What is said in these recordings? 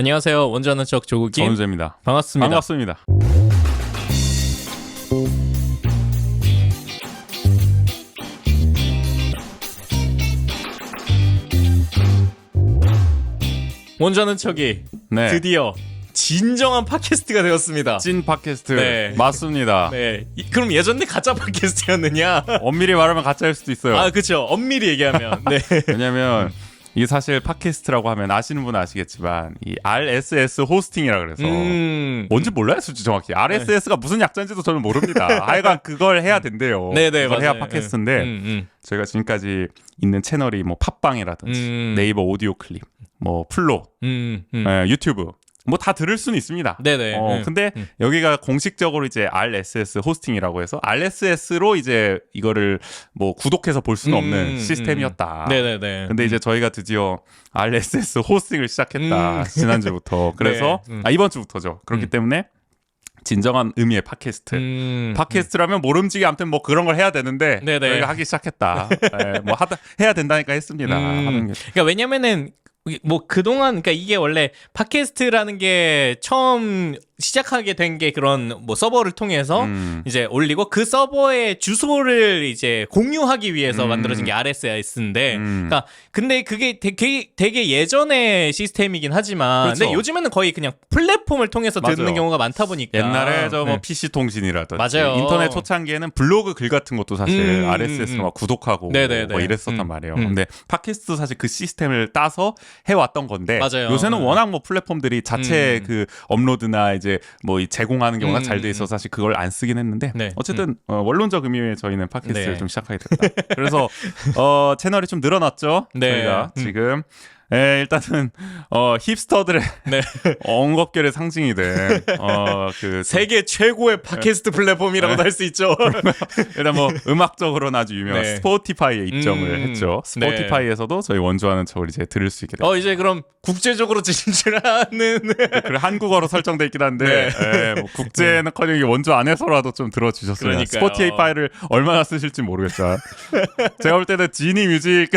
안녕하세요. 원하는 척 조국이 전우재입니다. 반갑습니다. 반갑습니다. 원하는 척이 네. 드디어 진정한 팟캐스트가 되었습니다. 찐 팟캐스트 네. 맞습니다. 네. 그럼 예전에 가짜 팟캐스트였느냐? 엄밀히 말하면 가짜일 수도 있어요. 아, 그렇죠. 엄밀히 얘기하면. 네. 왜냐면 이게 사실 팟캐스트라고 하면 아시는 분은 아시겠지만 이 RSS 호스팅이라 그래서 뭔지 몰라요, 솔직히 정확히. RSS가 무슨 약자인지도 저는 모릅니다. 하여간 그걸 해야 된대요. 네네, 그걸 해야 맞아요. 팟캐스트인데 저희가 지금까지 있는 채널이 뭐 팟빵이라든지 네이버 오디오 클립, 뭐 플로, 유튜브 뭐 다 들을 수는 있습니다. 네네. 근데 여기가 공식적으로 이제 RSS 호스팅이라고 해서 RSS로 이제 이거를 뭐 구독해서 볼 수는 없는 시스템이었다. 네네네. 근데 이제 저희가 드디어 RSS 호스팅을 시작했다. 지난주부터. 그래서 이번 주부터죠. 그렇기 때문에 진정한 의미의 팟캐스트. 팟캐스트라면 모름지기 아무튼 뭐 그런 걸 해야 되는데 네네. 저희가 하기 시작했다. 네, 뭐 해야 된다니까 했습니다. 하는 게. 그러니까 왜냐면은 뭐 그동안 그러니까 이게 원래 팟캐스트라는 게 처음 시작하게 된 게 그런 뭐 서버를 통해서 이제 올리고 그 서버의 주소를 이제 공유하기 위해서 만들어진 게 RSS인데 그러니까 근데 그게 되게 예전의 시스템이긴 하지만 그렇죠. 근데 요즘에는 거의 그냥 플랫폼을 통해서 듣는 맞아요. 경우가 많다 보니까 옛날에 저 뭐 PC 통신이라든지 맞아요. 인터넷 초창기에는 블로그 글 같은 것도 사실 RSS로 막 구독하고 네네네. 뭐 이랬었단 말이에요. 근데 팟캐스트도 사실 그 시스템을 따서 해왔던 건데 맞아요. 요새는 워낙 뭐 플랫폼들이 자체 그 업로드나 이제 뭐 이 제공하는 게 워낙 잘 돼 있어서 사실 그걸 안 쓰긴 했는데 네. 어쨌든 원론적 의미의 저희는 팟캐스트를 네. 좀 시작하게 됐다. 그래서 채널이 좀 늘어났죠. 네. 저희가 지금. 일단은 힙스터들의 네. 언급결의 상징이 된 그 세계 최고의 팟캐스트 플랫폼이라고도 할 수 있죠. 일단 뭐 음악적으로는 아주 유명한 네. 스포티파이에 입점을 했죠. 스포티파이에서도 저희 원조하는 척을 이제 들을 수 있게 됐어요. 이제 그럼 국제적으로 진출하는 그래 한국어로 설정돼 있긴 한데 뭐 국제는커녕 이게 원조 안에서라도 좀 들어주셨으면. 그러니까요. 스포티파이를 얼마나 쓰실지 모르겠어요. 제가 볼 때는 지니 뮤직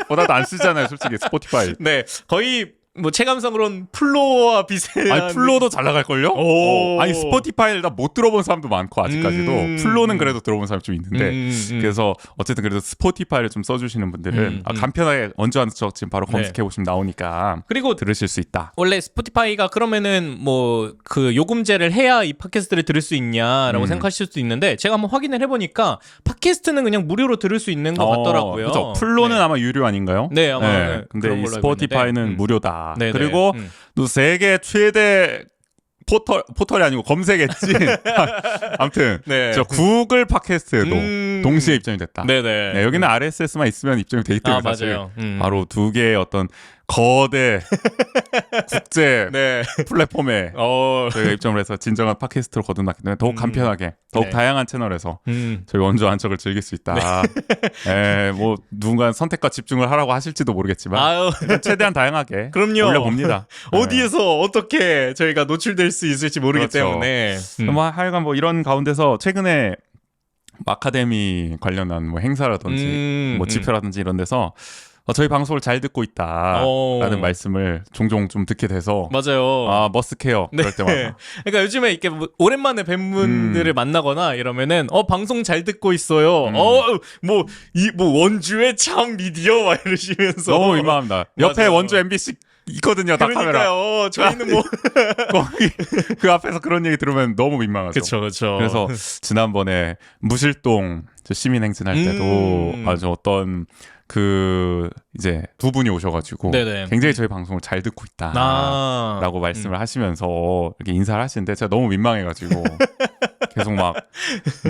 보다도 안 쓰잖아요, 솔직히 스포티파이. 네, 거의 뭐 체감상으로는 플로어와 비슷한. 아니 플로도 잘 나갈걸요? 오. 아니 스포티파이를 다 못 들어본 사람도 많고 아직까지도 플로는 그래도 들어본 사람 좀 있는데 그래서 어쨌든 그래도 스포티파이를 좀 써주시는 분들은 간편하게 원조하는 척 지금 바로 검색해보시면 나오니까 그리고 들으실 수 있다. 원래 스포티파이가 그러면은 뭐 그 요금제를 해야 이 팟캐스트를 들을 수 있냐라고 생각하실 수도 있는데 제가 한번 확인을 해보니까 팟캐스트는 그냥 무료로 들을 수 있는 것 같더라고요. 그렇죠. 플로는 아마 유료 아닌가요? 네, 아마 네, 근데 그런 이 걸로 알고 스포티파이는 있는데. 무료다. 네네. 그리고 또 세계 최대 포털이 아니고 검색 엣지. 아무튼 네. 저 구글 팟캐스트에도 동시에 입점이 됐다. 네네. 네, 여기는 RSS만 있으면 입점이 돼 있기 때문에 사실 맞아요. 바로 두 개의 어떤 거대 국제 네. 플랫폼에 저희가 입점을 해서 진정한 팟캐스트로 거듭났기 때문에 더욱 간편하게 더욱 네. 다양한 채널에서 저희 원조 한척을 즐길 수 있다. 뭐 누군가 선택과 집중을 하라고 하실지도 모르겠지만 아유. 최대한 다양하게 그럼요. 올려봅니다. 어디에서 어떻게 저희가 노출될 수 있을지 모르기 그렇죠. 때문에. 뭐 하여간 뭐 이런 가운데서 최근에 아카데미 관련한 뭐 행사라든지 뭐 집회라든지 이런 데서 저희 방송을 잘 듣고 있다라는 말씀을 종종 좀 듣게 돼서 맞아요. 머스케어 그럴 때마다. 그러니까 요즘에 이렇게 뭐 오랜만에 뵌 분들을 만나거나 이러면은 방송 잘 듣고 있어요. 뭐 원주의 참 미디어 막 이러시면서 너무 민망합니다. 옆에 맞아요. 원주 MBC 있거든요, 다 카메라. 그러니까요. 저희는 뭐 거기 그 앞에서 그런 얘기 들으면 너무 민망하죠. 그렇죠. 그래서 지난번에 무실동 시민 행진할 때도 아주 어떤 그 이제 두 분이 오셔가지고 네네. 굉장히 저희 방송을 잘 듣고 있다라고 말씀을 하시면서 이렇게 인사를 하시는데 제가 너무 민망해가지고 계속 막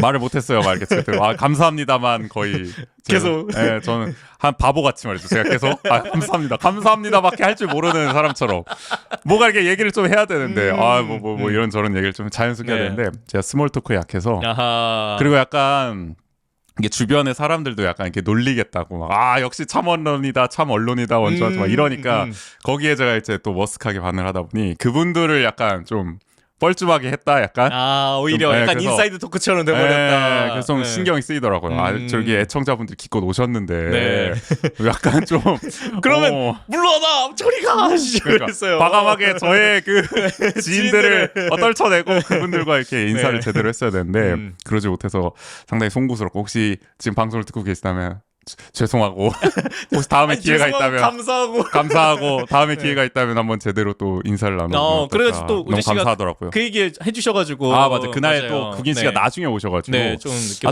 말을 못했어요. 막 이렇게 제가 감사합니다만 거의 계속. 네, 저는 한 바보같이 말이죠. 제가 계속 감사합니다밖에 할 줄 모르는 사람처럼 뭐가 이렇게 얘기를 좀 해야 되는데 뭐 이런 저런 얘기를 좀 자연스럽게 해야 되는데 제가 스몰 토크에 약해서 그리고 약간 이게 주변의 사람들도 약간 이렇게 놀리겠다고 막, 역시 참 언론이다 원조하지 막 이러니까 거기에 제가 이제 또 머쓱하게 반응을 하다 보니 그분들을 약간 좀 뻘쭘하게 했다 약간. 오히려 좀, 약간 그래서, 인사이드 토크처럼 돼버렸다. 그래서 좀 신경이 쓰이더라고요. 저기 애청자분들 기껏 오셨는데 약간 좀 그러면 물러나 저리 가. 그랬어요. 과감하게 저의 그 지인들을 떨쳐내고 그분들과 이렇게 인사를 제대로 했어야 되는데 그러지 못해서 상당히 송구스럽고 혹시 지금 방송을 듣고 계시다면 죄송하고 혹시 다음에 기회가 있다면 감사하고 다음에 기회가 있다면 한번 제대로 또 인사를 나누면 그래서 또 너무 감사하더라고요. 그 얘기 해주셔가지고 맞아 그날 맞아요. 또 국인 씨가 나중에 오셔가지고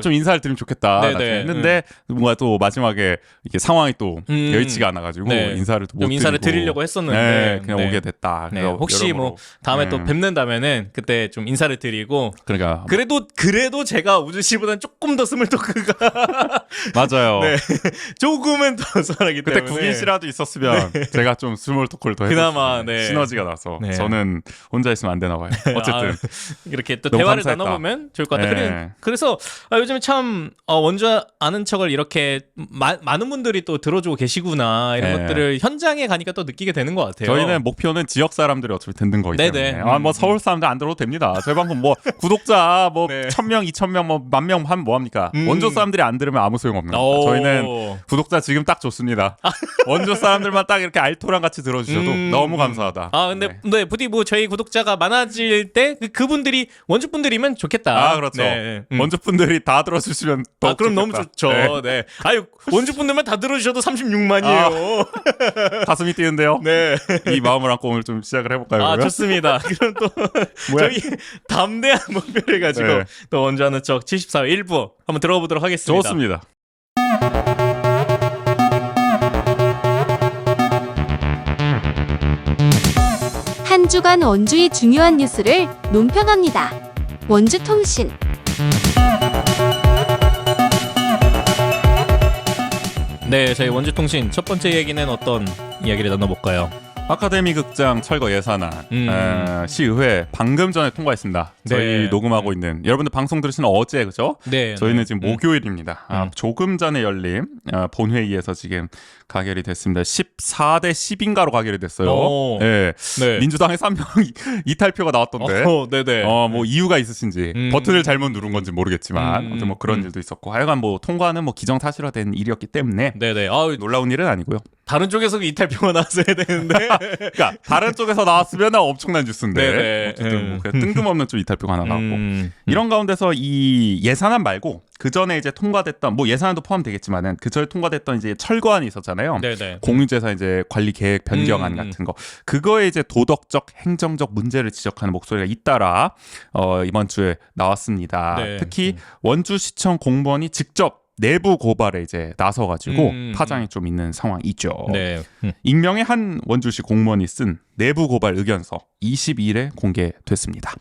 좀 인사를 드리면 좋겠다 했는데 뭔가 또 마지막에 이게 상황이 또 여의치가 않아가지고 인사를 못 인사를 드리려고 했었는데 그냥 오게 됐다. 혹시 여러모로. 뭐 다음에 또 뵙는다면은 그때 좀 인사를 드리고 그러니까 그래도 제가 우주 씨보다는 조금 더 스몰 토크가 맞아요. 조금은 더 잘하기 그때 때문에 국인 씨라도 있었으면 제가 좀 스몰 토크를 더 그나마 시너지가 나서 저는 혼자 있으면 안 되나 봐요. 어쨌든 이렇게 또 대화를 감사했다. 나눠보면 좋을 것 같아요. 그래서 요즘에 참 원주 아는 척을 이렇게 많은 분들이 또 들어주고 계시구나 이런 것들을 현장에 가니까 또 느끼게 되는 것 같아요. 저희는 목표는 지역 사람들이 어차피 듣는 거기 때문에 뭐 서울 사람들 안 들어도 됩니다. 저희 방송 뭐 구독자 뭐 1,000명, 2,000명, 뭐 10,000명 하면 뭐합니까? 원주 사람들이 안 들으면 아무 소용 없는 겁니다. 저희는 구독자 지금 딱 좋습니다. 원주 사람들만 딱 이렇게 알토랑 같이 들어주셔도 너무 감사하다. 근데 부디 뭐 저희 구독자가 많아질 때 그분들이 원주 분들이면 좋겠다. 그렇죠. 원주 분들이 다 들어주시면 더 그럼 좋겠다. 너무 좋죠. 원주 분들만 다 들어주셔도 36만이에요. 가슴이 뛰는데요. 이 마음을 안고 오늘 좀 시작을 해볼까요? 좋습니다. 그럼 또 저희 담대한 목표를 가지고 또 원주 아는 척 74회 1부 한번 들어보도록 하겠습니다. 좋습니다. 한 주간 원주의 중요한 뉴스를 논평합니다. 원주통신. 저희 원주통신 첫 번째 얘기는 어떤 이야기를 나눠볼까요? 아카데미 극장 철거 예산안 시의회 방금 전에 통과했습니다. 저희 녹음하고 있는 여러분들 방송 들으시는 어제 그죠? 저희는 지금 목요일입니다. 조금 전에 열린 본회의에서 지금 가결이 됐습니다. 14대 10인가로 가결이 됐어요. 민주당에 3명 이탈표가 나왔던데. 뭐 이유가 있으신지 버튼을 잘못 누른 건지 모르겠지만 아무튼 뭐 그런 일도 있었고 하여간 뭐 통과는 뭐 기정사실화된 일이었기 때문에 놀라운 일은 아니고요. 다른 쪽에서 이탈표가 나왔어야 되는데 그러니까 다른 쪽에서 나왔으면 엄청난 뉴스인데 어쨌든 뭐 그냥 뜬금없는 좀 이탈표가 하나 나왔고 이런 가운데서 이 예산안 말고 그 전에 이제 통과됐던 뭐 예산안도 포함되겠지만은 그 전에 통과됐던 이제 철거안이 있었잖아요. 공유재산 이제 관리 계획 변경안 같은 거 그거에 이제 도덕적 행정적 문제를 지적하는 목소리가 잇따라 이번 주에 나왔습니다. 특히 원주시청 공무원이 직접 내부 고발에 이제 나서가지고 파장이 좀 있는 상황이죠. 익명의 한 원주시 공무원이 쓴 내부 고발 의견서 22일에 공개됐습니다.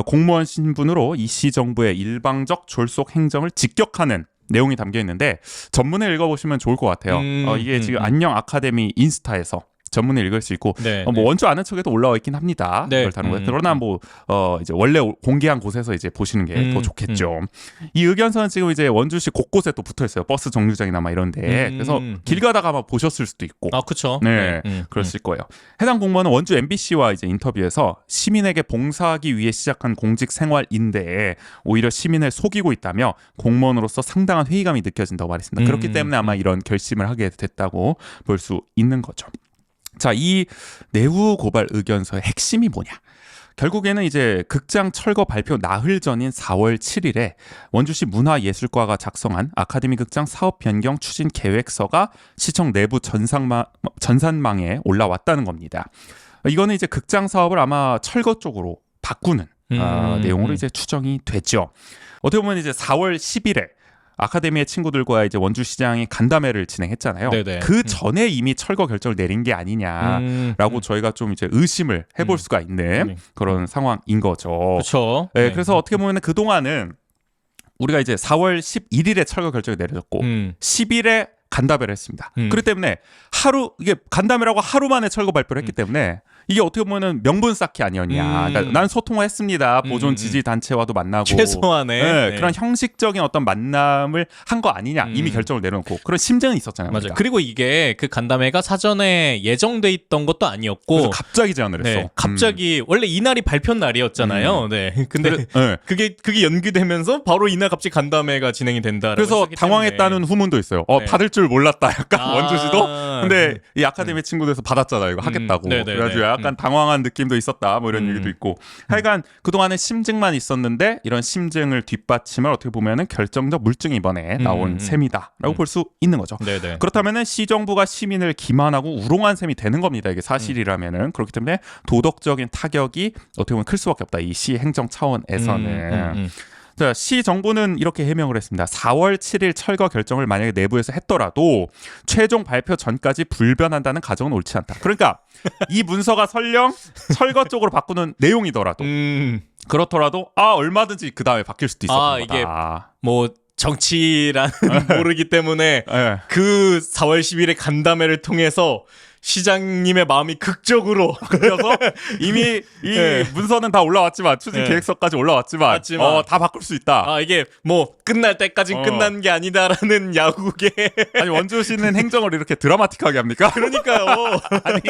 공무원 신분으로 이 시 정부의 일방적 졸속 행정을 직격하는 내용이 담겨 있는데 전문을 읽어보시면 좋을 것 같아요. 이게 지금 안녕 아카데미 인스타에서 전문을 읽을 수 있고 뭐 원주 아는 척에도 올라와 있긴 합니다. 그걸 다룬 거예요. 그러나 뭐 이제 원래 공개한 곳에서 이제 보시는 게 더 좋겠죠. 이 의견서는 지금 이제 원주시 곳곳에 또 붙어 있어요. 버스 정류장이나 막 이런데 그래서 길 가다가 막 보셨을 수도 있고. 그렇죠. 그랬을 거예요. 해당 공무원은 원주 MBC와 이제 인터뷰에서 시민에게 봉사하기 위해 시작한 공직 생활인데 오히려 시민을 속이고 있다며 공무원으로서 상당한 회의감이 느껴진다고 말했습니다. 그렇기 때문에 아마 이런 결심을 하게 됐다고 볼 수 있는 거죠. 자, 이 내부 고발 의견서의 핵심이 뭐냐? 결국에는 이제 극장 철거 발표 나흘 전인 4월 7일에 원주시 문화예술과가 작성한 아카데미 극장 사업 변경 추진 계획서가 시청 내부 전산망에 올라왔다는 겁니다. 이거는 이제 극장 사업을 아마 철거 쪽으로 바꾸는 내용으로 이제 추정이 됐죠. 어떻게 보면 이제 4월 10일에 아카데미의 친구들과 이제 원주시장이 간담회를 진행했잖아요. 그 전에 이미 철거 결정을 내린 게 아니냐라고 저희가 좀 이제 의심을 해볼 수가 있는 그런 상황인 거죠. 그렇죠. 그래서 어떻게 보면 그 동안은 우리가 이제 4월 11일에 철거 결정이 내려졌고 10일에 간담회를 했습니다. 그렇기 때문에 이게 간담회라고 하루 만에 철거 발표를 했기 때문에 이게 어떻게 보면은 명분 쌓기 아니었냐. 그러니까 난 소통했습니다. 보존 지지 단체와도 만나고 최소한의 네. 그런 형식적인 어떤 만남을 한 거 아니냐. 이미 결정을 내려놓고 그런 심증은 있었잖아요. 맞아요. 우리가. 그리고 이게 그 간담회가 사전에 예정돼 있던 것도 아니었고 그래서 갑자기 제안을 했어. 네, 갑자기 원래 이날이 발표 날이었잖아요. 네. 근데 네. 그게 연기되면서 바로 이날 갑자기 간담회가 진행이 된다. 그래서 당황했다는 후문도 있어요. 네. 받을 줄 몰랐다. 약간 원주시도. 근데 이 네. 아카데미 친구들에서 받았잖아요. 이거 하겠다고. 네네네. 그래가지고 약간 당황한 느낌도 있었다. 뭐 이런 얘기도 있고. 하여간 그동안은 심증만 있었는데 이런 심증을 뒷받침을 어떻게 보면은 결정적 물증이 이번에 나온 셈이다라고 볼 수 있는 거죠. 네네. 그렇다면은 시정부가 시민을 기만하고 우롱한 셈이 되는 겁니다. 이게 사실이라면은. 그렇기 때문에 도덕적인 타격이 어떻게 보면 클 수밖에 없다. 이 시 행정 차원에서는. 자, 시 정부는 이렇게 해명을 했습니다. 4월 7일 철거 결정을 만약에 내부에서 했더라도 최종 발표 전까지 불변한다는 가정은 옳지 않다. 그러니까 이 문서가 설령 철거 쪽으로 바꾸는 내용이더라도 그렇더라도 얼마든지 그 다음에 바뀔 수도 있었던 이게 거다. 뭐 정치라는 모르기 때문에 네. 그 4월 10일의 간담회를 통해서 시장님의 마음이 극적으로 그래서 이미 이 네. 문서는 다 올라왔지만 추진 네. 계획서까지 올라왔지만 다 바꿀 수 있다. 이게 뭐 끝날 때까진 끝난 게 아니다라는 야구계 아니 원주시는 행정을 이렇게 드라마틱하게 합니까? 그러니까요. 아니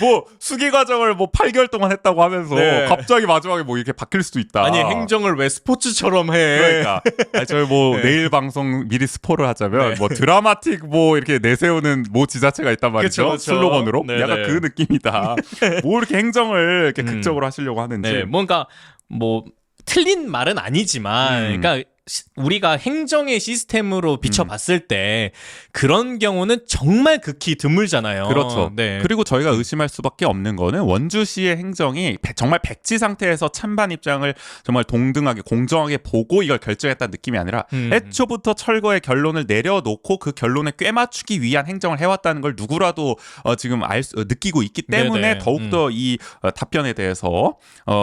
뭐 수기 과정을 뭐 8개월 동안 했다고 하면서 네. 갑자기 마지막에 뭐 이렇게 바뀔 수도 있다. 아니 행정을 왜 스포츠처럼 해? 그러니까 아니, 저희 뭐 네. 내일 방송 미리 스포를 하자면 네. 뭐 드라마틱 뭐 이렇게 내세우는 모 지자체가 있단 말이죠. 그쵸. 슬로건으로 네네. 약간 그 느낌이다. 뭐 이렇게 행정을 이렇게 극적으로 하시려고 하는지. 네, 뭔가 뭐 틀린 말은 아니지만, 그러니까 우리가 행정의 시스템으로 비춰봤을 때 그런 경우는 정말 극히 드물잖아요. 그렇죠. 네. 그리고 저희가 의심할 수밖에 없는 거는 원주시의 행정이 정말 백지 상태에서 찬반 입장을 정말 동등하게 공정하게 보고 이걸 결정했다는 느낌이 아니라 애초부터 철거의 결론을 내려놓고 그 결론에 꿰맞추기 위한 행정을 해왔다는 걸 누구라도 지금 느끼고 있기 때문에 네네. 더욱더 이 답변에 대해서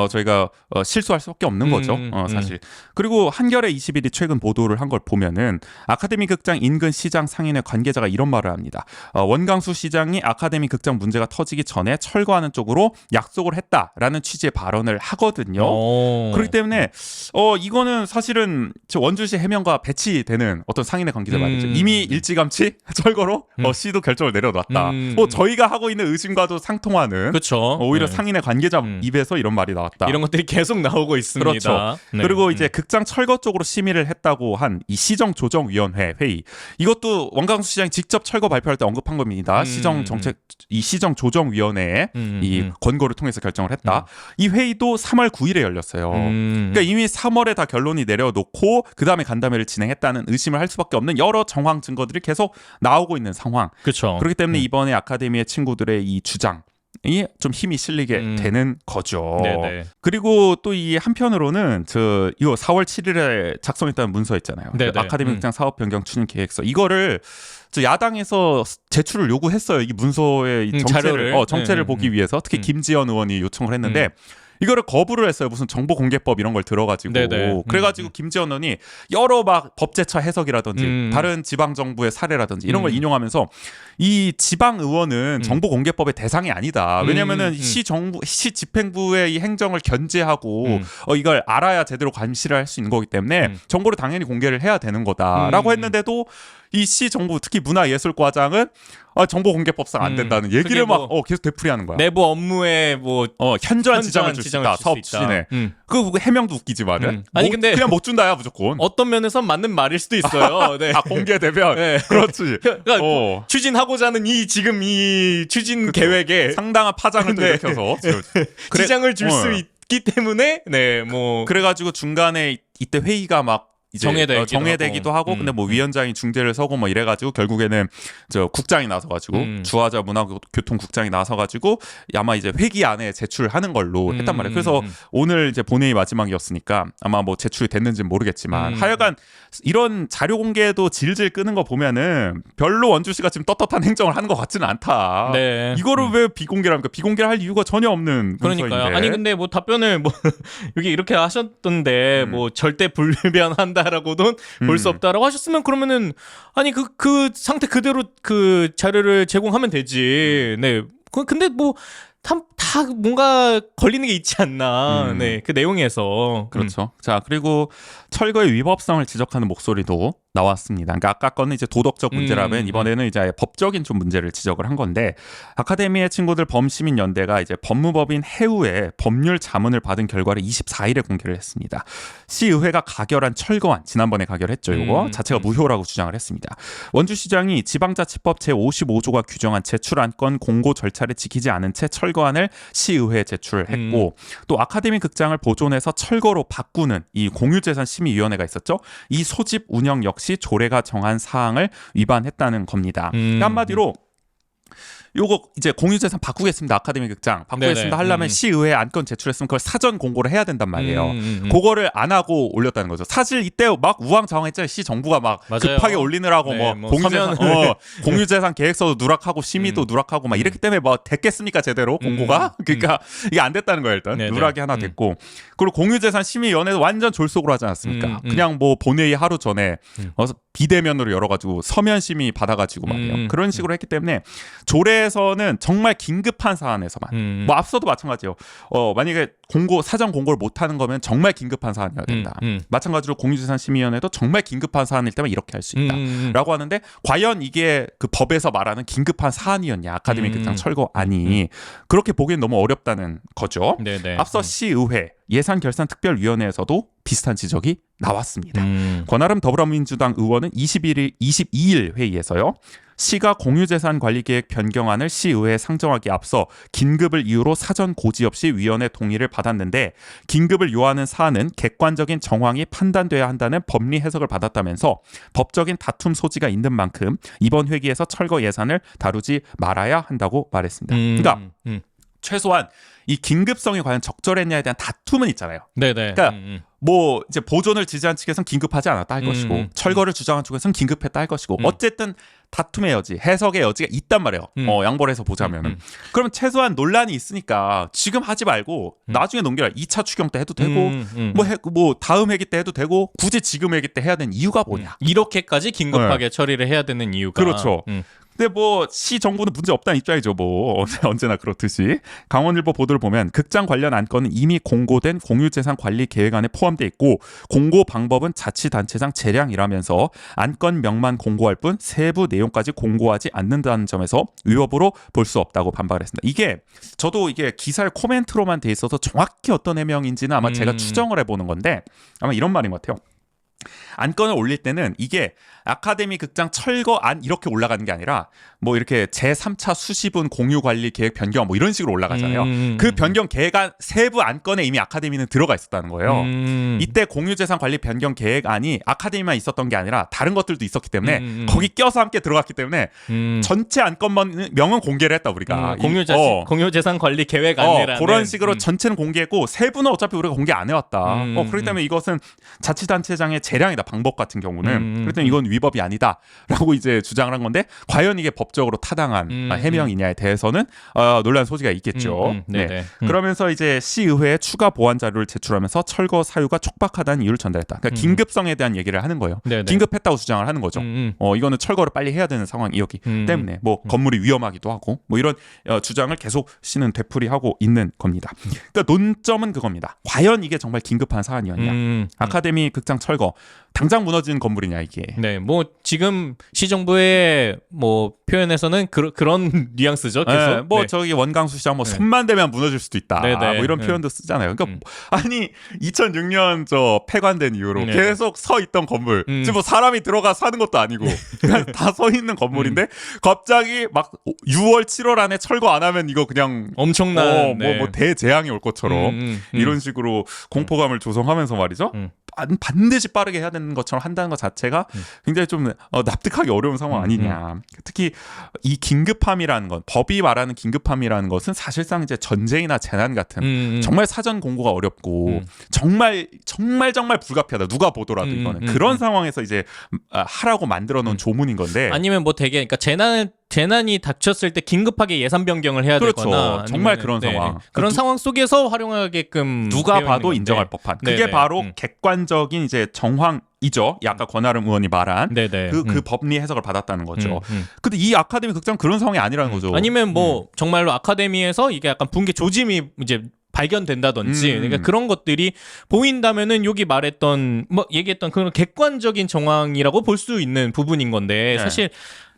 저희가 실수할 수밖에 없는 거죠. 사실. 그리고 한겨레 21이 최근 보도를 한 걸 보면은 아카데미 극장 인근 시장 상인의 관계자가 이런 말을 합니다. 원광수 시장이 아카데미 극장 문제가 터지기 전에 철거하는 쪽으로 약속을 했다라는 취지의 발언을 하거든요. 그렇기 때문에 이거는 사실은 원주시 해명과 배치되는 어떤 상인의 관계자 말이죠. 이미 일찌감치 철거로 시도 결정을 내려놨다. 저희가 하고 있는 의심과도 상통하는 그렇죠. 오히려 상인의 관계자 입에서 이런 말이 나왔다. 이런 것들이 계속 나오고 있습니다. 그렇죠. 네. 그리고 이제 극장 철거 쪽으로 심의를 했다고 한 이 시정조정위원회 회의, 이것도 원광수 시장이 직접 철거 발표할 때 언급한 겁니다. 이 시정조정위원회에 이 권고를 통해서 결정을 했다. 이 회의도 3월 9일에 열렸어요. 그러니까 이미 3월에 다 결론이 내려놓고 그 다음에 간담회를 진행했다는 의심을 할 수밖에 없는 여러 정황 증거들이 계속 나오고 있는 상황. 그렇죠. 그렇기 때문에 이번에 아카데미의 친구들의 이 주장 이 좀 힘이 실리게 되는 거죠. 네네. 그리고 또 이 한편으로는 이거 4월 7일에 작성했다는 문서 있잖아요. 네네. 아카데미 극장 사업 변경 추진 계획서, 이거를 야당에서 제출을 요구했어요. 이 문서의 이 정체를 보기 위해서 특히 김지연 의원이 요청을 했는데 이거를 거부를 했어요. 무슨 정보공개법 이런 걸 들어가지고. 네네. 그래가지고 김지연 의원이 여러 막 법제처 해석이라든지 다른 지방정부의 사례라든지 이런 걸 인용하면서 이 지방의원은 정보공개법의 대상이 아니다. 왜냐면은 시 집행부의 이 행정을 견제하고 이걸 알아야 제대로 감시를 할 수 있는 거기 때문에 정보를 당연히 공개를 해야 되는 거다라고 했는데도 이 시 정부 특히 문화예술과장은 정보공개법상 안 된다는 얘기를 막 계속 되풀이하는 거야. 내부 업무에 뭐 현저한 지장을 줄 수 있다. 줄 사업 수 있다. 추진에. 그 해명도 웃기지만은 아니 근데 그냥 못 준다야 무조건. 어떤 면에서 맞는 말일 수도 있어요. 네. 공개되면 네. 그렇지. 그러니까 추진하고자 하는 지금 이 추진 계획에 상당한 파장을 또 일으켜서 지장을 줄 수 있기 때문에 그래가지고 중간에 이때 회의가 막 이제 정해되기도 하고 근데 뭐 위원장이 중재를 서고 뭐 이래가지고 결국에는 국장이 나서가지고 주화자 문화교통국장이 나서가지고 아마 이제 회기 안에 제출하는 걸로 했단 말이에요. 그래서 오늘 이제 본회의 마지막이었으니까 아마 뭐 제출이 됐는지는 모르겠지만 하여간 이런 자료 공개도 질질 끄는 거 보면은 별로 원주시가 지금 떳떳한 행정을 하는 것 같지는 않다. 네. 이거를 왜 비공개를 합니까? 비공개를 할 이유가 전혀 없는 그러니까요. 문서인데. 아니 근데 뭐 답변을 여기 이렇게 하셨던데 뭐 절대 불변한다라고는 볼 수 없다라고 하셨으면 그러면은 아니 그 상태 그대로 그 자료를 제공하면 되지. 네. 근데 뭐 다 뭔가 걸리는 게 있지 않나. 네, 그 내용에서. 그렇죠. 자, 그리고 철거의 위법성을 지적하는 목소리도 나왔습니다. 그러니까 아까 거는 이제 도덕적 문제라면 이번에는 이제 법적인 좀 문제를 지적을 한 건데, 아카데미의 친구들 범시민연대가 이제 법무법인 해우에 법률 자문을 받은 결과를 24일에 공개를 했습니다. 시의회가 가결한 철거안, 지난번에 가결했죠. 이거 자체가 무효라고 주장을 했습니다. 원주시장이 지방자치법 제55조가 규정한 제출 안건 공고 절차를 지키지 않은 채 철거안을 시의회에 제출했고, 또 아카데미 극장을 보존해서 철거로 바꾸는 이 공유재산 심의위원회가 있었죠. 이 소집 운영 역시 조례가 정한 사항을 위반했다는 겁니다. 그러니까 한마디로 요거 이제 공유재산 바꾸겠습니다. 아카데미 극장 바꾸겠습니다 하려면 시의회에 안건 제출했으면 그걸 사전 공고를 해야 된단 말이에요. 그거를 안 하고 올렸다는 거죠. 사실 이때 막 우왕좌왕했잖아요. 시 정부가 막 맞아요. 급하게 올리느라고 네, 뭐 공유재산 계획서도 누락하고 심의도 누락하고 막 이랬기 때문에 뭐 됐겠습니까 제대로 공고가? 그러니까 이게 안 됐다는 거예요. 일단 네네. 누락이 하나 됐고, 그리고 공유재산 심의위원회도 완전 졸속으로 하지 않았습니까? 그냥 뭐 본회의 하루 전에 비대면으로 열어가지고 서면 심의 받아가지고 말이에요. 그런 식으로 했기 때문에 조례에서는 정말 긴급한 사안에서만, 뭐 앞서도 마찬가지예요. 만약에 사전 공고를 못하는 거면 정말 긴급한 사안이어야 된다. 마찬가지로 공유재산 심의위원회도 정말 긴급한 사안일 때만 이렇게 할 수 있다라고 하는데, 과연 이게 그 법에서 말하는 긴급한 사안이었냐, 아카데미 극장 철거안이. 그렇게 보기엔 너무 어렵다는 거죠. 네네. 앞서 시의회 예산결산특별위원회에서도 비슷한 지적이 나왔습니다. 권아름 더불어민주당 의원은 22일 회의에서요, 시가 공유재산관리계획 변경안을 시의회에 상정하기에 앞서 긴급을 이유로 사전 고지 없이 위원회 동의를 받았는데, 긴급을 요하는 사안은 객관적인 정황이 판단돼야 한다는 법리 해석을 받았다면서 법적인 다툼 소지가 있는 만큼 이번 회기에서 철거 예산을 다루지 말아야 한다고 말했습니다. 그러니까 최소한 이 긴급성이 과연 적절했냐에 대한 다툼은 있잖아요. 네네. 그러니까 뭐 이제 보존을 지지한 측에서는 긴급하지 않았다 할 것이고, 철거를 주장한 쪽에서는 긴급했다 할 것이고, 어쨌든 다툼의 여지, 해석의 여지가 있단 말이에요. 양보를 해서 보자면. 그러면 최소한 논란이 있으니까 지금 하지 말고 나중에 넘겨라. 2차 추경 때 해도 되고, 뭐 다음 회기 때 해도 되고, 굳이 지금 회기 때 해야 되는 이유가 뭐냐. 이렇게까지 긴급하게 처리를 해야 되는 이유가. 그렇죠. 근데 뭐 시 정부는 문제 없다는 입장이죠. 뭐 언제나 그렇듯이. 강원일보 보도를 보면 극장 관련 안건은 이미 공고된 공유재산 관리 계획안에 포함돼 있고, 공고 방법은 자치단체장 재량이라면서 안건명만 공고할 뿐 세부 내용까지 공고하지 않는다는 점에서 위법으로 볼 수 없다고 반박을 했습니다. 이게 저도 이게 기사의 코멘트로만 돼 있어서 정확히 어떤 해명인지는 아마 제가 추정을 해보는 건데, 아마 이런 말인 것 같아요. 안건을 올릴 때는 이게 아카데미 극장 철거안 이렇게 올라가는 게 아니라 뭐 이렇게 제3차 수시분 공유관리 계획 변경 뭐 이런 식으로 올라가잖아요. 그 변경 계획안 세부 안건에 이미 아카데미는 들어가 있었다는 거예요. 이때 공유재산 관리 변경 계획안이 아카데미만 있었던 게 아니라 다른 것들도 있었기 때문에 거기 껴서 함께 들어갔기 때문에 전체 안건명은 공개를 했다 우리가. 공유재산 관리 계획안이라는 그런 식으로 전체는 공개했고 세부는 어차피 우리가 공개 안 해왔다. 그렇기 때문에 이것은 자치단체장의 재량이다. 방법 같은 경우는. 그랬더니 이건 위법이 아니다라고 이제 주장을 한 건데, 과연 이게 법적으로 타당한 해명이냐에 대해서는 논란 소지가 있겠죠. 네. 그러면서 이제 시의회에 추가 보완 자료를 제출하면서 철거 사유가 촉박하다는 이유를 전달했다. 그러니까 긴급성에 대한 얘기를 하는 거예요. 네네. 긴급했다고 주장을 하는 거죠. 이거는 철거를 빨리 해야 되는 상황이었기 때문에 뭐 건물이 위험하기도 하고 뭐 이런 주장을 계속 시는 되풀이하고 있는 겁니다. 그러니까 논점은 그겁니다. 과연 이게 정말 긴급한 사안이었냐? 아카데미 극장 철거 당장 무너지는 건물이냐 이게. 네, 뭐 지금 시정부의 뭐 표현에서는 그런 뉘앙스죠. 계속. 네, 뭐 저기 원광수 시장 뭐 손만 대면 무너질 수도 있다. 네네. 뭐 이런 표현도 쓰잖아요. 그러니까 아니 2006년 저 폐관된 이후로 계속 서 있던 건물, 지금 뭐 사람이 들어가 사는 것도 아니고 그냥 다 서 있는 건물인데 갑자기 막 6월 7월 안에 철거 안 하면 이거 그냥 엄청난 뭐 대재앙이 올 것처럼 이런 식으로 공포감을 조성하면서 말이죠. 반드시 빠르게 해야 되는 것처럼 한다는 것 자체가 굉장히 좀 납득하기 어려운 상황 아니냐. 특히 이 긴급함이라는 건, 법이 말하는 긴급함이라는 것은 사실상 이제 전쟁이나 재난 같은 정말 사전 공고가 어렵고 정말 불가피하다. 누가 보더라도 이거는 그런 상황에서 이제 하라고 만들어 놓은 조문인 건데, 아니면 뭐 되게 그러니까 재난을 재난이 닥쳤을 때 긴급하게 예산 변경을 해야 그렇죠. 되거나 정말 아니면은, 그런 상황. 그런 상황 속에서 활용하게끔 누가 되어 있는 봐도 건데. 인정할 법한. 그게 네네. 바로 객관적인 이제 정황이죠. 이 아까 권아름 의원이 말한 네네. 그 법리 해석을 받았다는 거죠. 근데 이 아카데미 극장 그런 상황이 아니라는 거죠. 아니면 뭐 정말로 아카데미에서 이게 약간 붕괴 조짐이 이제 발견된다든지 그러니까 그런 것들이 보인다면은 여기 말했던 뭐 얘기했던 그런 객관적인 정황이라고 볼 수 있는 부분인 건데 네. 사실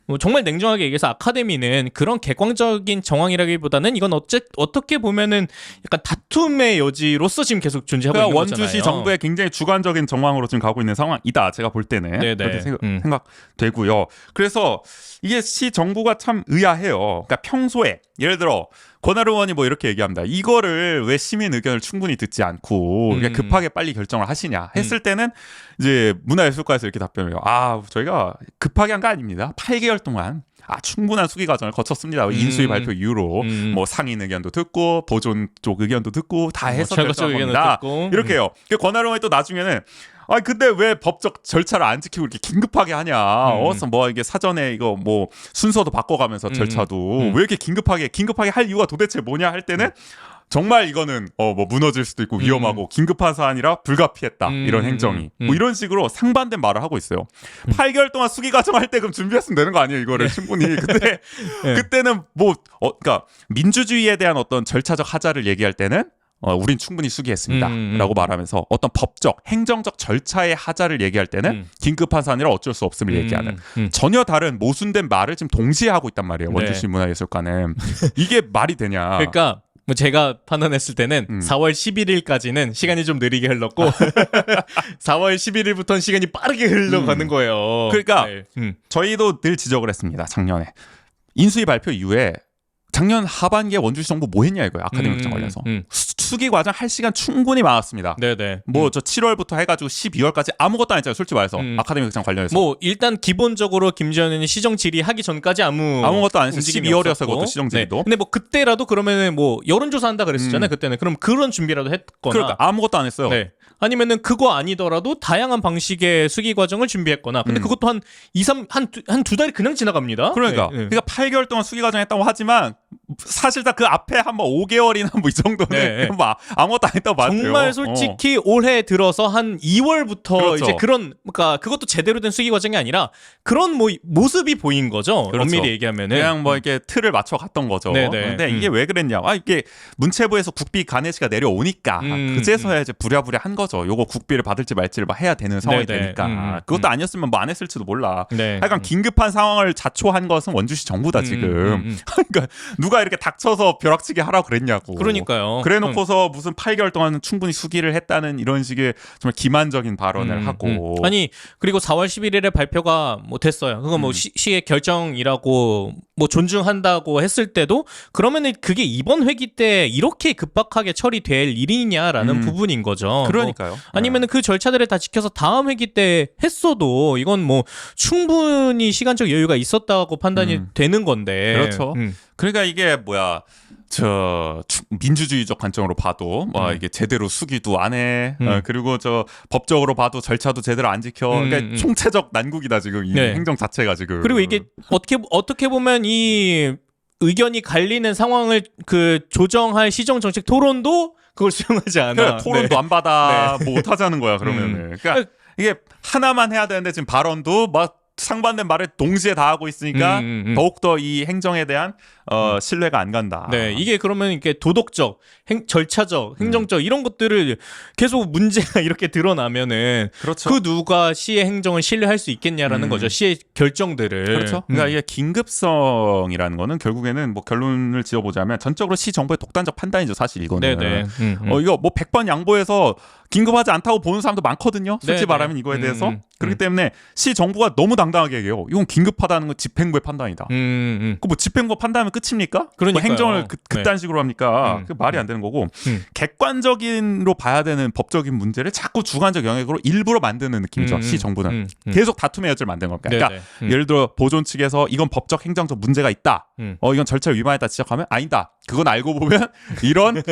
뭐 정말 냉정하게 얘기해서 아카데미는 그런 객관적인 정황이라기보다는 이건 어떻게 보면은 약간 다툼의 여지로서 지금 계속 존재하고 그러니까 있는 원주시 거잖아요. 정부의 굉장히 주관적인 정황으로 지금 가고 있는 상황이다. 제가 볼 때는 네네. 그렇게 생각되고요. 그래서 이게 시 정부가 참 의아해요. 그러니까 평소에 예를 들어 권하루 의원이 뭐 이렇게 얘기합니다. 이거를 왜 시민 의견을 충분히 듣지 않고 그냥 급하게 빨리 결정을 하시냐 했을 때는 이제 문화예술과에서 이렇게 답변을 해요. 아, 저희가 급하게 한 거 아닙니다. 8개월 동안 충분한 수기 과정을 거쳤습니다. 인수위 발표 이후로 뭐 상인 의견도 듣고 보존 쪽 의견도 듣고 다 해서 결정한 겁니다. 이렇게요. 권하루 의원이 또 나중에는 근데 왜 법적 절차를 안 지키고 이렇게 긴급하게 하냐? 뭐 이게 사전에 이거 뭐 순서도 바꿔가면서 절차도 왜 이렇게 긴급하게 할 이유가 도대체 뭐냐 할 때는 정말 이거는 뭐 무너질 수도 있고 위험하고 긴급한 사안이라 불가피했다 이런 행정이 뭐 이런 식으로 상반된 말을 하고 있어요. 8개월 동안 수기 과정 할 때 그럼 준비했으면 되는 거 아니에요 이거를 충분히. 근데 그때는 뭐 그러니까 민주주의에 대한 어떤 절차적 하자를 얘기할 때는 우린 충분히 수기했습니다 라고 말하면서 어떤 법적 행정적 절차의 하자를 얘기할 때는 긴급한 사안이라 어쩔 수 없음을 얘기하는 전혀 다른 모순된 말을 지금 동시에 하고 있단 말이에요. 네. 원주시 문화예술관은. 이게 말이 되냐. 그러니까 뭐 제가 판단했을 때는 4월 11일까지는 시간이 좀 느리게 흘렀고 4월 11일부터는 시간이 빠르게 흘러가는 거예요. 그러니까 네. 저희도 늘 지적을 했습니다. 작년에 인수위 발표 이후에 작년 하반기에 원주시 정부 뭐 했냐 이거예요. 아카데미 극장 관련해서. 수기 과정 할 시간 충분히 많았습니다. 네네. 뭐 저 7월부터 해가지고 12월까지 아무것도 안 했잖아요. 솔직히 말해서 아카데미 극장 관련해서. 뭐 일단 기본적으로 김지현 의원이 시정 질의하기 전까지 아무것도 안 했어요. 12월이었어요. 그것도 시정 질의도. 네. 근데 뭐 그때라도 그러면은 뭐 여론조사 한다 그랬었잖아요. 그때는 그럼 그런 준비라도 했거나. 그러니까 아무것도 안 했어요. 네. 아니면은 그거 아니더라도 다양한 방식의 수기 과정을 준비했거나. 근데 그것도 한 2-3 달이 그냥 지나갑니다. 그러니까. 네. 그러니까 8개월 동안 수기 과정 했다고 하지만 사실 다 그 앞에 한 뭐 5개월이나 뭐 이 정도는 네. 뭐 아무것도 안 했다고 봐도 돼요. 정말 솔직히 올해 들어서 한 2월부터 그렇죠. 이제 그러니까 그것도 제대로 된 수기 과정이 아니라 그런 뭐 모습이 보인 거죠. 그렇죠. 엄밀히 얘기하면은 그냥 뭐 이렇게 틀을 맞춰 갔던 거죠. 네네. 근데 이게 왜 그랬냐? 이게 문체부에서 국비 간해시가 내려오니까 그제서야 이제 부랴부랴 한 거죠. 요거 국비를 받을지 말지를 막 해야 되는 상황이 네네. 되니까. 그것도 아니었으면 뭐 안 했을지도 몰라. 네. 약간 긴급한 상황을 자초한 것은 원주시 정부다 지금. 그러니까 누가 이렇게 닥쳐서 벼락치기 하라고 그랬냐고. 그러니까요. 그래놓고서 무슨 8개월 동안 충분히 수기를 했다는 이런 식의 정말 기만적인 발언을 하고. 아니 그리고 4월 11일에 발표가 뭐 됐어요. 그거 뭐 시의 결정이라고 뭐 존중한다고 했을 때도 그러면은 그게 이번 회기 때 이렇게 급박하게 처리될 일이냐라는 부분인 거죠. 그러니까요. 뭐 아니면은 그 절차들을 다 지켜서 다음 회기 때 했어도 이건 뭐 충분히 시간적 여유가 있었다고 판단이 되는 건데. 그렇죠. 그러니까 이게 뭐야. 민주주의적 관점으로 봐도 이게 제대로 수기도 안 해. 그리고 법적으로 봐도 절차도 제대로 안 지켜. 그러니까 총체적 난국이다 지금 이 네. 행정 자체가 지금. 그리고 이게 어떻게 보면 이 의견이 갈리는 상황을 그 조정할 시정 정책 토론도 그걸 수용하지 않아. 그래, 토론도 네. 안 받아. 뭐 어떡하자는 거야 그러면은. 그러니까 이게 하나만 해야 되는데 지금 발언도 막 상반된 말을 동시에 다 하고 있으니까 더욱더 이 행정에 대한 신뢰가 안 간다. 네, 이게 그러면 이렇게 도덕적, 절차적, 행정적 이런 것들을 계속 문제가 이렇게 드러나면은 그렇죠. 그 누가 시의 행정을 신뢰할 수 있겠냐라는 거죠. 시의 결정들을. 그렇죠. 그러니까 이게 긴급성이라는 거는 결국에는 뭐 결론을 지어보자면 전적으로 시 정부의 독단적 판단이죠. 사실 이거는. 네네. 이거 뭐 100번 양보해서 긴급하지 않다고 보는 사람도 많거든요. 솔직히 네네. 말하면 이거에 대해서. 그렇기 때문에 시 정부가 너무 당당하게 얘기해요. 이건 긴급하다는 건 집행부의 판단이다. 그 뭐 집행부 판단하면 끝입니까? 그러니까요. 뭐 행정을 그딴 네. 식으로 합니까? 그 말이 안 되는 거고 객관적인로 봐야 되는 법적인 문제를 자꾸 주관적 영역으로 일부러 만드는 느낌이죠. 시 정부는 계속 다툼의 여지를 만드는 겁니다. 그러니까 예를 들어 보존 측에서 이건 법적 행정적 문제가 있다. 이건 절차를 위반했다 지적하면 아니다. 그건 알고 보면 이런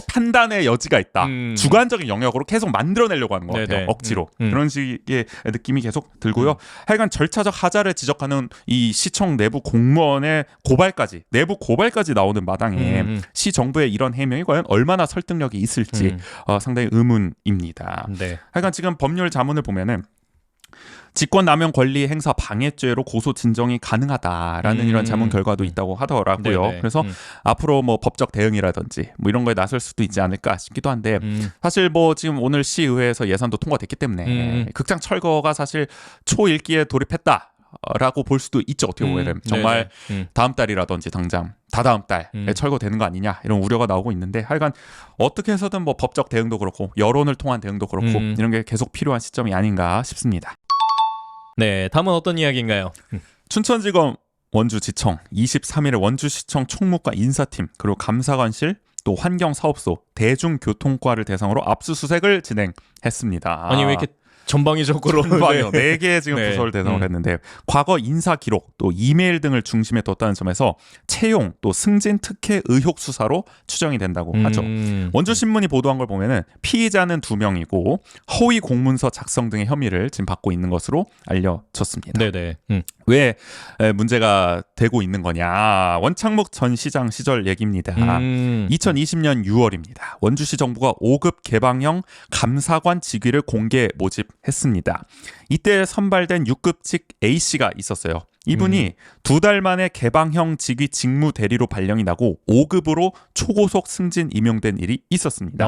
판단의 여지가 있다. 주관적인 영역으로 계속 만들어내려고 하는 것 같아요. 네네. 억지로. 그런 식의 느낌이 계속 들고요. 하여간 절차적 하자를 지적하는 이 시청 내부 공무원의 고발까지 내부 고발까지 나오는 마당에 시 정부의 이런 해명이 과연 얼마나 설득력이 있을지 상당히 의문입니다. 네. 하여간 지금 법률 자문을 보면은 직권남용 권리 행사 방해죄로 고소 진정이 가능하다라는 이런 자문 결과도 있다고 하더라고요. 네네. 그래서 앞으로 뭐 법적 대응이라든지 뭐 이런 거에 나설 수도 있지 않을까 싶기도 한데 사실 뭐 지금 오늘 시의회에서 예산도 통과됐기 때문에 극장 철거가 사실 초일기에 돌입했다. 라고 볼 수도 있죠. 어떻게 보면 정말 다음 달이라든지 당장 다다음 달에 철거되는 거 아니냐 이런 우려가 나오고 있는데 하여간 어떻게 해서든 뭐 법적 대응도 그렇고 여론을 통한 대응도 그렇고 이런 게 계속 필요한 시점이 아닌가 싶습니다. 네, 다음은 어떤 이야기인가요? 춘천지검 원주지청 23일에 원주시청 총무과 인사팀 그리고 감사관실 또 환경사업소 대중교통과를 대상으로 압수수색을 진행했습니다. 아니 왜 이렇게 전방위적으로 전방위요. 4개의 지금 네. 부서를 대상으로 했는데 과거 인사 기록 또 이메일 등을 중심에 뒀다는 점에서 채용 또 승진 특혜 의혹 수사로 추정이 된다고 하죠. 원주신문이 보도한 걸 보면은 피의자는 2명이고 허위 공문서 작성 등의 혐의를 지금 받고 있는 것으로 알려졌습니다. 네네. 왜 문제가 되고 있는 거냐? 원창묵 전 시장 시절 얘기입니다. 2020년 6월입니다. 원주시 정부가 5급 개방형 감사관 직위를 공개 모집했습니다. 이때 선발된 6급직 A씨가 있었어요. 이분이 2달 만에 개방형 직위 직무 대리로 발령이 나고 5급으로 초고속 승진 임용된 일이 있었습니다.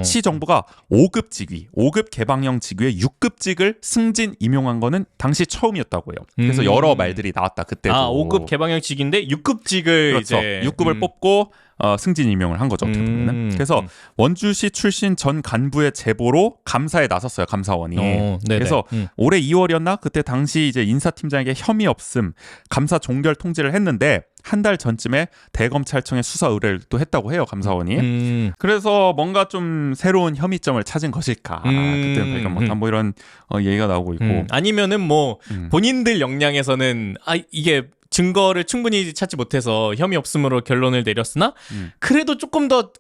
시 정부가 5급 직위, 5급 개방형 직위에 6급직을 승진 임용한 거는 당시 처음이었다고요. 그래서 여러 말들이 나왔다 그때도. 5급 개방형 직인데 6급직을 그렇죠. 이제 6급을 뽑고 승진 임명을 한 거죠. 어떻게 보면은. 그래서 원주시 출신 전 간부의 제보로 감사에 나섰어요. 감사원이. 그래서 올해 2월이었나 그때 당시 이제 인사팀장에게 혐의 없음 감사 종결 통지를 했는데 한 달 전쯤에 대검찰청에 수사 의뢰를 또 했다고 해요. 감사원이. 그래서 뭔가 좀 새로운 혐의점을 찾은 것일까. 그때는 발견 못한 뭐 이런 얘기가 나오고 있고. 아니면은 뭐 본인들 역량에서는 이게 증거를 충분히 찾지 못해서 혐의 없음으로 결론을 내렸으나 그래도 조금 더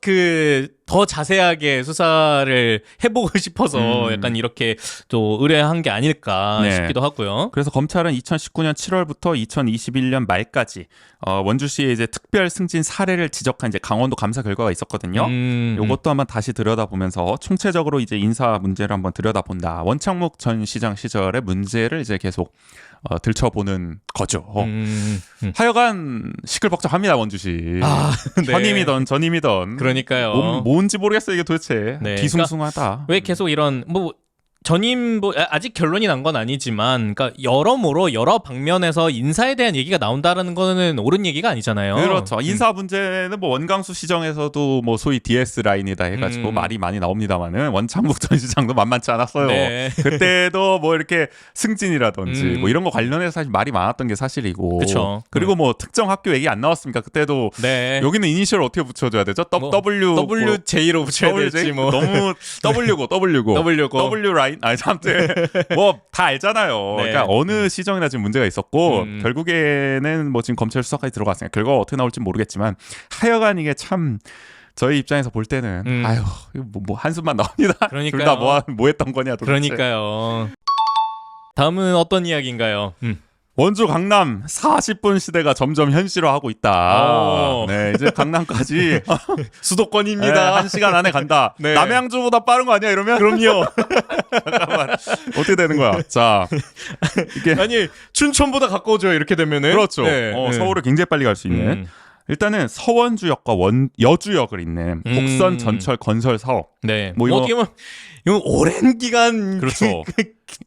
자세하게 수사를 해보고 싶어서 약간 이렇게 또 의뢰한 게 아닐까 싶기도 하고요. 그래서 검찰은 2019년 7월부터 2021년 말까지 원주시의 이제 특별 승진 사례를 지적한 이제 강원도 감사 결과가 있었거든요. 이것도 한번 다시 들여다보면서 총체적으로 이제 인사 문제를 한번 들여다본다. 원창묵 전 시장 시절의 문제를 이제 계속 들춰보는 거죠. 하여간 시끌벅적합니다. 원주시. 네. 현임이던 전임이던. 그러니까요. 뭔지 모르겠어요. 이게 도대체. 네. 뒤숭숭하다. 그러니까 왜 계속 이런 전임 아직 결론이 난 건 아니지만, 그러니까 여러모로 여러 방면에서 인사에 대한 얘기가 나온다라는 거는 옳은 얘기가 아니잖아요. 그렇죠. 인사 문제는 뭐 원광수 시정에서도 뭐 소위 DS 라인이다 해가지고 말이 많이 나옵니다만은 원창묵 전 시장도 만만치 않았어요. 네. 그때도 뭐 이렇게 승진이라든지 뭐 이런 거 관련해서 사실 말이 많았던 게 사실이고. 그쵸. 그리고 뭐 특정 학교 얘기 안 나왔습니까? 그때도 네. 여기는 이니셜 어떻게 붙여줘야 되죠? WJ로 붙여야 될지 뭐. 너무 W고 W 라인. 아무튼 뭐 다 알잖아요. 네. 그러니까 어느 시정이나 지금 문제가 있었고 결국에는 뭐 지금 검찰 수사까지 들어갔으니까 결과가 어떻게 나올지 모르겠지만 하여간 이게 참 저희 입장에서 볼 때는 아유 뭐 한숨만 나옵니다. 그러니까요. 둘 다 뭐 했던 거냐 도대체. 그러니까요. 다음은 어떤 이야기인가요? 원주 강남 40분 시대가 점점 현실화하고 있다. 네, 이제 강남까지 수도권입니다. 1시간 안에 간다. 네. 남양주보다 빠른 거 아니야 이러면? 그럼요. 잠깐만. 어떻게 되는 거야? 자, 이게 아니 춘천보다 가까워져요. 이렇게 되면은. 그렇죠. 네. 서울을 굉장히 빨리 갈 수 있는. 일단은 서원주역과 여주역을 잇는 복선 전철 건설 사업. 네. 뭐 이거 어떻게 보면 이거 오랜 기간 그렇죠.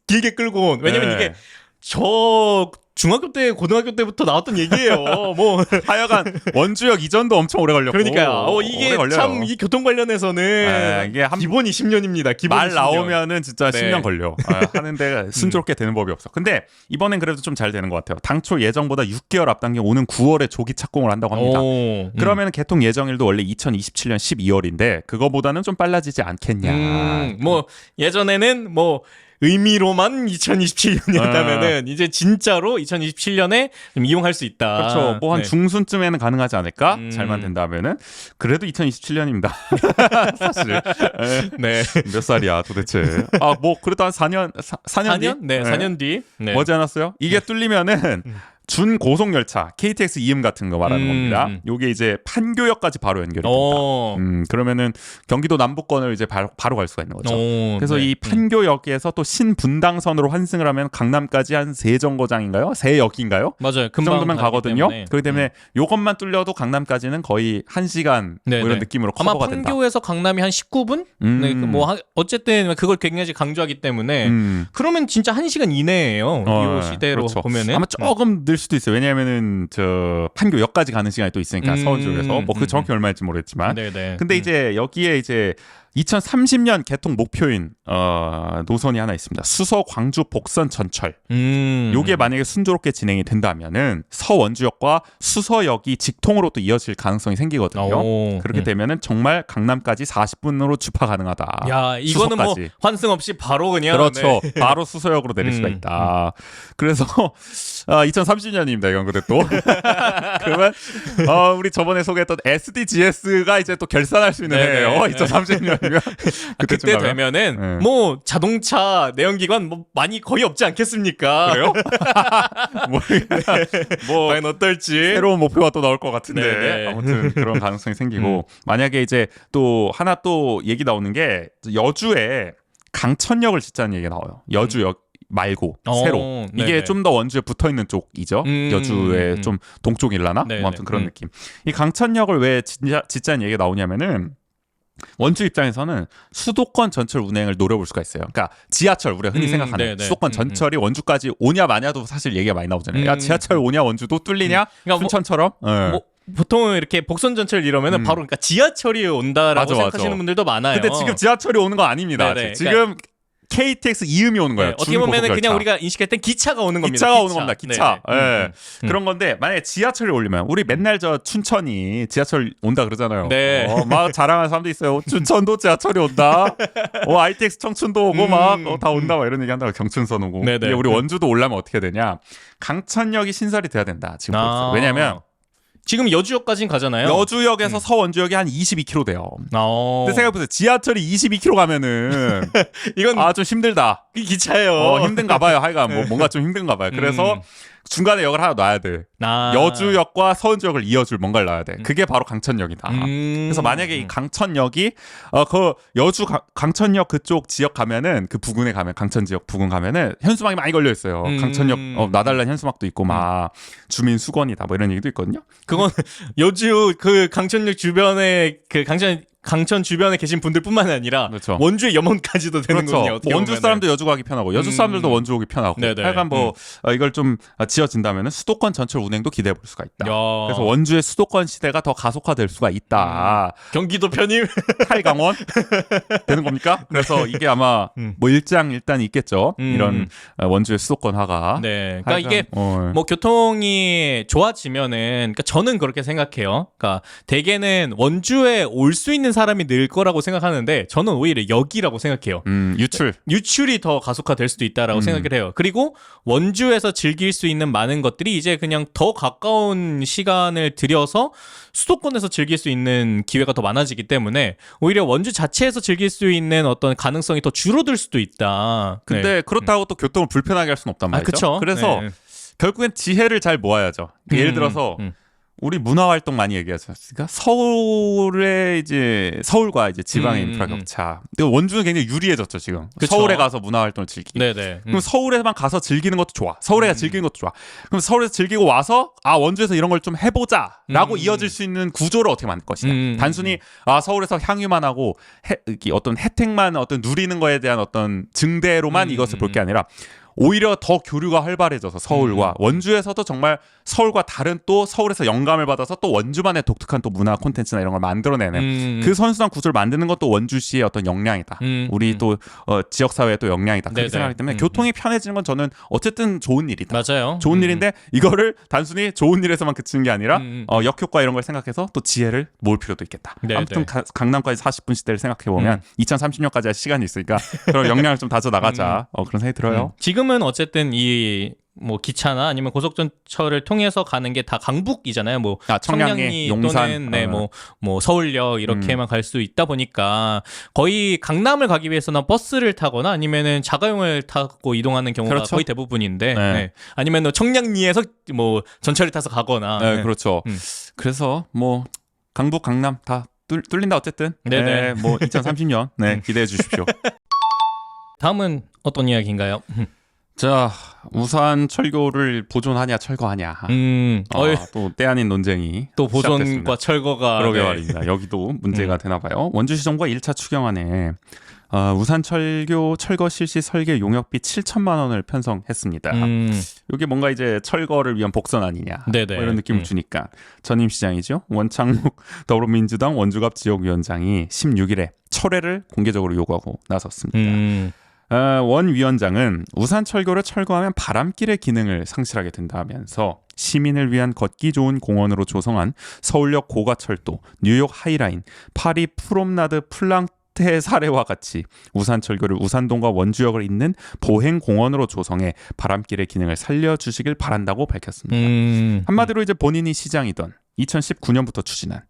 길게 끌고 온. 왜냐면 네. 이게 저 중학교 때, 고등학교 때부터 나왔던 얘기예요. 뭐 하여간 원주역 이전도 엄청 오래 걸렸고. 그러니까요. 이게 참 이 교통 관련해서는 이게 기본이 10년입니다. 기본이 말 10년. 나오면은 진짜 네. 10년 걸려. 하는데 순조롭게 되는 법이 없어. 근데 이번엔 그래도 좀 잘 되는 것 같아요. 당초 예정보다 6개월 앞당겨 오는 9월에 조기 착공을 한다고 합니다. 그러면 개통 예정일도 원래 2027년 12월인데 그거보다는 좀 빨라지지 않겠냐. 뭐 예전에는 뭐 의미로만 2027년이었다면은 이제 진짜로 2027년에 좀 이용할 수 있다. 그렇죠. 뭐 한 네. 중순쯤에는 가능하지 않을까? 잘만 된다면은 그래도 2027년입니다. 사실 네. 몇 살이야 도대체? 뭐 그래도 한 4년 4년 뒤? 네, 4년 뒤. 네. 머지 않았어요? 이게 뚫리면은 준 고속 열차 KTX 이음 같은 거 말하는 겁니다. 요게 이제 판교역까지 바로 연결이 됩니다. 그러면은 경기도 남부권을 이제 바로 갈 수가 있는 거죠. 그래서 네. 이 판교역에서 또 신분당선으로 환승을 하면 강남까지 한 3정거장인가요? 3역인가요? 맞아요. 그 금방 정도면 가기 가거든요. 때문에. 그렇기 때문에 요것만 뚫려도 강남까지는 거의 1시간 뭐 이런 느낌으로 아마 커버가 된다. 판교에서 강남이 한 19분? 네, 뭐 어쨌든 그걸 굉장히 강조하기 때문에 그러면 진짜 1시간 이내예요. 이 시대로 그렇죠. 보면은 아마 조금 늘 수도 있어요. 왜냐하면은 저 판교역까지 가는 시간이 또 있으니까 서울 쪽에서 뭐 그 정확히 얼마일지 모르겠지만. 네네. 근데 이제 여기에 이제 2030년 개통 목표인 노선이 하나 있습니다. 수서 광주 복선 전철. 요게 만약에 순조롭게 진행이 된다면은 서원주역과 수서역이 직통으로 또 이어질 가능성이 생기거든요. 그렇게 되면은 정말 강남까지 40분으로 주파 가능하다. 야, 이거는 수서까지. 뭐 환승 없이 바로 그냥 그렇죠. 네. 바로 수서역으로 내릴 수가 있다. 그래서 2030년입니다. 이건 그래 또. 그러면 우리 저번에 소개했던 SDGs가 이제 또 결산할 수 있는 네네. 해예요. 2030년이면 그때 되면은 뭐 자동차 내연기관 뭐 많이 거의 없지 않겠습니까? 그래요? 뭐 과연 어떨지 새로운 목표가 또 나올 것 같은데 네네. 아무튼 그런 가능성이 생기고 만약에 이제 또 하나 또 얘기 나오는 게 여주에 강천역을 짓자는 얘기가 나와요. 여주역 말고 새로 이게 네네. 좀 더 원주에 붙어 있는 쪽이죠. 여주의 좀 동쪽일라나 뭐 아무튼 그런 느낌. 이 강천역을 왜 짓자는 얘기가 나오냐면은 원주 입장에서는 수도권 전철 운행을 노려볼 수가 있어요. 그러니까 지하철 우리가 흔히 생각하는 네네. 수도권 전철이 원주까지 오냐 마냐도 사실 얘기가 많이 나오잖아요. 야 지하철 오냐 원주도 뚫리냐 그러니까 순천처럼. 뭐 보통 이렇게 복선 전철 이러면은 바로 그러니까 지하철이 온다라고 생각하시는 분들도 많아요. 근데 지금 지하철이 오는 거 아닙니다. 네네. 지금 KTX 이음이 오는 거예요. 네, 어떻게 보면은 그냥 우리가 인식할 땐 기차가 오는 겁니다. 기차가 오는 겁니다. 기차. 네네. 그런 건데 만약에 지하철이 올리면 우리 맨날 저 춘천이 지하철 온다 그러잖아요. 네. 막 자랑하는 사람도 있어요. 춘천도 지하철이 온다. ITX 청춘도 오고 막 다 온다 막 이런 얘기 한다고 경춘선 오고. 네네. 이게 우리 원주도 올라면 어떻게 되냐? 강천역이 신설이 돼야 된다. 지금 왜냐면 지금 여주역까지는 가잖아요. 여주역에서 서원주역이 한 22km 돼요. 근데 생각해보세요. 지하철이 22km 가면은 이건 좀 힘들다. 기차예요. 힘든가 봐요. 하여간 뭔가 좀 힘든가 봐요. 그래서 중간에 역을 하나 놔야 돼. 여주역과 서원주역을 이어줄 뭔가를 놔야 돼. 그게 바로 강천역이다. 그래서 만약에 이 강천역이 그 여주 강천역 그쪽 지역 가면은 그 부근에 가면 강천 지역 부근 가면은 현수막이 많이 걸려 있어요. 강천역 놔달라는 현수막도 있고 막 주민 수건이다 뭐 이런 얘기도 있거든요. 그건 여주 그 강천역 주변에 그 강천 주변에 계신 분들뿐만 아니라 그렇죠. 원주의 염원까지도 되는군요. 그렇죠. 원주 사람도 여주 가기 편하고 여주 사람들도 원주 오기 편하고. 네네. 하여간 뭐 이걸 좀 지어진다면 수도권 전철 운행도 기대해 볼 수가 있다. 야. 그래서 원주의 수도권 시대가 더 가속화될 수가 있다. 경기도 편입 탈강원 되는 겁니까? 그래서 이게 아마 뭐 일단 있겠죠. 이런 원주의 수도권화가. 네. 그러니까 이게 뭐 교통이 좋아지면은 그러니까 저는 그렇게 생각해요. 그러니까 대개는 원주에 올 수 있는 사람이 늘 거라고 생각하는데 저는 오히려 여기라고 생각해요. 유출이 더 가속화될 수도 있다라고 생각을 해요. 그리고 원주에서 즐길 수 있는 많은 것들이 이제 그냥 더 가까운 시간을 들여서 수도권에서 즐길 수 있는 기회가 더 많아지기 때문에 오히려 원주 자체에서 즐길 수 있는 어떤 가능성이 더 줄어들 수도 있다. 근데 네. 그렇다고 또 교통을 불편하게 할 수는 없단 말이죠. 그쵸? 그래서 네. 결국엔 지혜를 잘 모아야죠. 예를 들어서 우리 문화 활동 많이 얘기하지 않습니까? 서울과 이제 지방의 인프라 격차. 근데 원주는 굉장히 유리해졌죠 지금. 그쵸? 서울에 가서 문화 활동을 즐기기. 네네. 그럼 서울에만 가서 즐기는 것도 좋아. 서울에 즐기는 것도 좋아. 그럼 서울에서 즐기고 와서 원주에서 이런 걸 좀 해보자라고 이어질 수 있는 구조를 어떻게 만들 것이냐. 단순히 서울에서 향유만 하고 어떤 혜택만 누리는 거에 대한 어떤 증대로만 이것을 볼 게 아니라 오히려 더 교류가 활발해져서 서울과 원주에서도 정말 서울과 다른 또 서울에서 영감을 받아서 또 원주만의 독특한 또 문화 콘텐츠나 이런 걸 만들어내는 그 선수단 구조를 만드는 것도 원주시의 어떤 역량이다. 우리 또 지역사회의 또 역량이다. 그렇게 네네. 생각하기 때문에 교통이 편해지는 건 저는 어쨌든 좋은 일이다. 맞아요. 좋은 일인데 이거를 단순히 좋은 일에서만 그치는 게 아니라 역효과 이런 걸 생각해서 또 지혜를 모을 필요도 있겠다. 네, 아무튼 네. 강남까지 40분 시대를 생각해보면 2030년까지 할 시간이 있으니까 그런 역량을 좀 다져나가자. 그런 생각이 들어요. 지금은 어쨌든 이 뭐 기차나 아니면 고속전철을 통해서 가는 게 다 강북이잖아요. 뭐 청량리, 용산, 또는 뭐 서울역 이렇게만 갈 수 있다 보니까 거의 강남을 가기 위해서는 버스를 타거나 아니면은 자가용을 타고 이동하는 경우가 그렇죠. 거의 대부분인데 네. 네. 아니면 청량리에서 뭐 전철을 타서 가거나 네, 그렇죠. 그래서 뭐 강북, 강남 다 뚫린다 어쨌든. 네네. 네, 뭐 2030년 기대해 주십시오. 다음은 어떤 이야기인가요? 자, 우산 철교를 보존하냐 철거하냐. 또 때 아닌 논쟁이 또 보존과 시작됐습니다. 철거가 그러게 네. 말입니다. 여기도 문제가 되나 봐요. 원주시 정부가 1차 추경안에 우산 철교 철거 실시 설계 용역비 7천만 원을 편성했습니다. 이게 뭔가 이제 철거를 위한 복선 아니냐 네네. 뭐 이런 느낌을 주니까 전임 시장이죠. 원창묵 더불어민주당 원주갑 지역위원장이 16일에 철회를 공개적으로 요구하고 나섰습니다. 원 위원장은 우산 철교를 철거하면 바람길의 기능을 상실하게 된다면서 시민을 위한 걷기 좋은 공원으로 조성한 서울역 고가철도, 뉴욕 하이라인, 파리 프롬나드 플랑테 사례와 같이 우산 철교를 우산동과 원주역을 잇는 보행 공원으로 조성해 바람길의 기능을 살려주시길 바란다고 밝혔습니다. 한마디로 이제 본인이 시장이던 2019년부터 추진한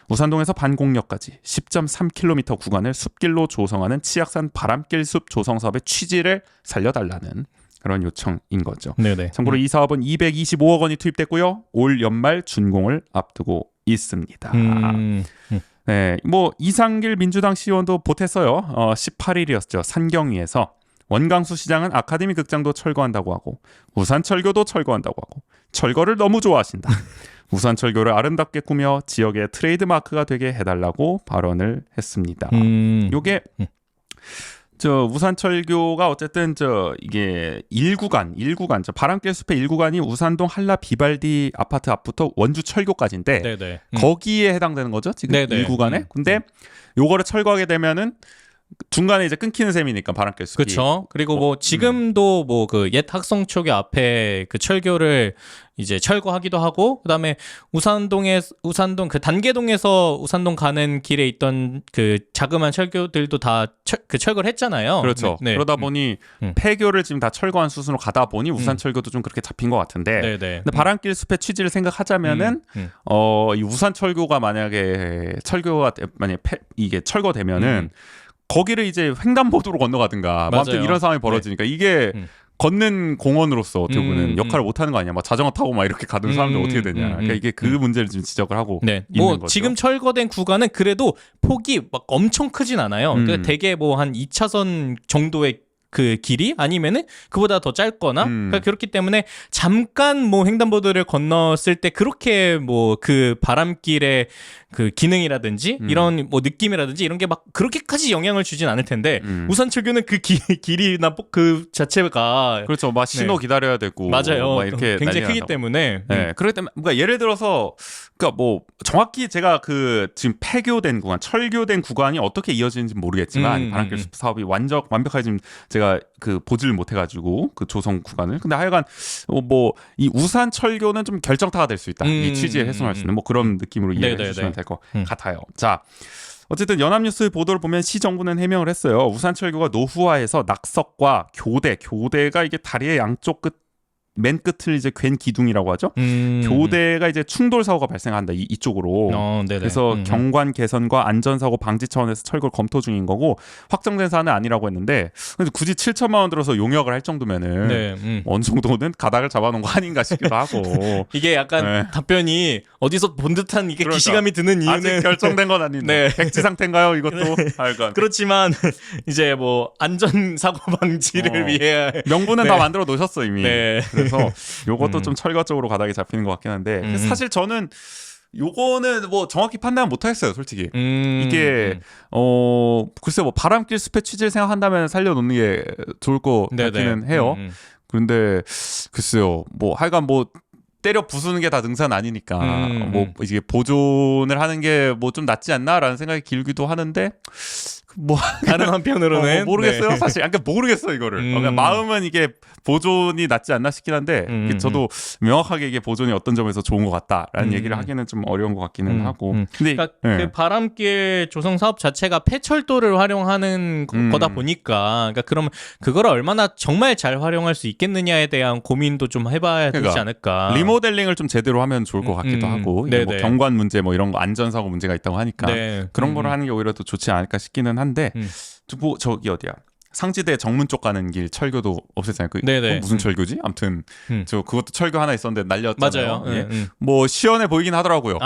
우산동에서 반곡역까지 10.3km 구간을 숲길로 조성하는 치악산 바람길 숲 조성 사업의 취지를 살려달라는 그런 요청인 거죠. 네네. 참고로 이 사업은 225억 원이 투입됐고요. 올 연말 준공을 앞두고 있습니다. 네, 뭐 이상길 민주당 시의원도 보탰어요. 18일이었죠. 산경위에서 원광수 시장은 아카데미 극장도 철거한다고 하고 우산철교도 철거한다고 하고 철거를 너무 좋아하신다. 우산철교를 아름답게 꾸며 지역의 트레이드 마크가 되게 해달라고 발언을 했습니다. 요게 저 우산철교가 어쨌든 이게 1구간 저 바람길 숲의 1구간이 우산동 한라 비발디 아파트 앞부터 원주 철교까지인데 네네. 거기에 해당되는 거죠 지금 네네. 1구간에. 근데 요거를 철거하게 되면은 중간에 이제 끊기는 셈이니까 바람길 숲이. 그렇죠. 그리고 뭐 지금도 뭐 그 옛 학성초교 앞에 그 철교를 이제 철거하기도 하고 그다음에 우산동 그 단계동에서 우산동 가는 길에 있던 그 자그마한 철교들도 다 철거를 했잖아요. 그렇죠. 네. 그러다 보니 폐교를 지금 다 철거한 수순으로 가다 보니 우산철교도 좀 그렇게 잡힌 것 같은데. 네네. 근데 바람길 숲의 취지를 생각하자면은 이 우산철교가 만약에 이게 철거되면은 거기를 이제 횡단보도로 건너가든가 뭐 아무튼 이런 상황이 벌어지니까 이게 걷는 공원으로서 어떻게 보면 역할을 못하는 거 아니야? 막 자전거 타고 막 이렇게 가는 사람들 어떻게 되냐? 그러니까 이게 그 문제를 좀 지적을 하고 네. 있는 뭐 거죠. 지금 철거된 구간은 그래도 폭이 막 엄청 크진 않아요. 그러니까 되게 뭐 한 2차선 정도의 그 길이 아니면은 그보다 더 짧거나 그러니까 그렇기 때문에 잠깐 뭐 횡단보도를 건넜을 때 그렇게 뭐 그 바람길의 그 기능이라든지 이런 뭐 느낌이라든지 이런 게 막 그렇게까지 영향을 주진 않을 텐데 우산철교는 그 길이나 그 자체가 그렇죠. 막 신호 기다려야 되고 맞아요. 막 이렇게 굉장히 난리가 크기 나고. 때문에 네, 그렇기 때문에 그러니까 예를 들어서 그러니까 뭐 정확히 제가 그 지금 폐교된 구간, 철교된 구간이 어떻게 이어지는지 모르겠지만 바람길 숲 사업이 완벽하게 지금 제가 그 보지를 못해가지고 그 조성 구간을 근데 하여간 뭐 이 우산 철교는 좀 결정타가 될 수 있다. 이 취지에 훼손할 수 있는 뭐 그런 느낌으로 이해해 주시면 될 것 같아요. 자. 어쨌든 연합뉴스 보도를 보면 시정부는 해명을 했어요. 우산철교가 노후화해서 낙석과 교대가 이게 다리의 양쪽 맨 끝을 이제 괜 기둥이라고 하죠. 교대가 이제 충돌 사고가 발생한다 이쪽으로. 그래서 경관 개선과 안전사고 방지 차원에서 철거를 검토 중인 거고 확정된 사안은 아니라고 했는데 근데 굳이 7천만 원 들어서 용역을 할 정도면은 어느 정도는 가닥을 잡아놓은 거 아닌가 싶기도 하고. 이게 약간 답변이 어디서 본 듯한 이게 그러니까. 기시감이 드는 이유는 아직 결정된 건 아닌데 백지 상태인가요 이것도? 그렇지만 이제 뭐 안전사고 방지를 위해 명분은 다 만들어 놓으셨어 이미. 네. 그래서 요것도 좀 철거 쪽으로 가닥이 잡히는 것 같긴 한데 사실 저는 요거는 뭐 정확히 판단을 못하겠어요 솔직히. 이게 글쎄 뭐 바람길 숲의 취지를 생각한다면 살려놓는 게 좋을 것 같기는 해요. 그런데 글쎄요, 뭐 하여간 뭐 때려 부수는 게 다 능사는 아니니까 뭐 이게 보존을 하는 게 뭐 좀 낫지 않나라는 생각이 길기도 하는데 뭐 다른 한편으로는 모르겠어요. 네. 사실 약간 모르겠어 이거를. 그러니까 마음은 이게 보존이 낫지 않나 싶긴 한데 저도 명확하게 이게 보존이 어떤 점에서 좋은 것 같다라는 얘기를 하기는 좀 어려운 것 같기는 하고. 근데 그러니까 그 바람길 조성 사업 자체가 폐철도를 활용하는 거다 보니까 그러니까 그러면 그거를 얼마나 정말 잘 활용할 수 있겠느냐에 대한 고민도 좀 해봐야 되지 그러니까 않을까. 리모델링을 좀 제대로 하면 좋을 것 같기도 하고 이게 뭐 경관 문제 뭐 이런 거 안전사고 문제가 있다고 하니까 그런 거를 하는 게 오히려 더 좋지 않을까 싶기는 한데 뭐 저기 어디야 상지대 정문 쪽 가는 길 철교도 없앴잖아요. 그 무슨 철교지? 아무튼 저 그것도 철교 하나 있었는데 날렸잖아요. 맞아요. 예. 뭐 시원해 보이긴 하더라고요.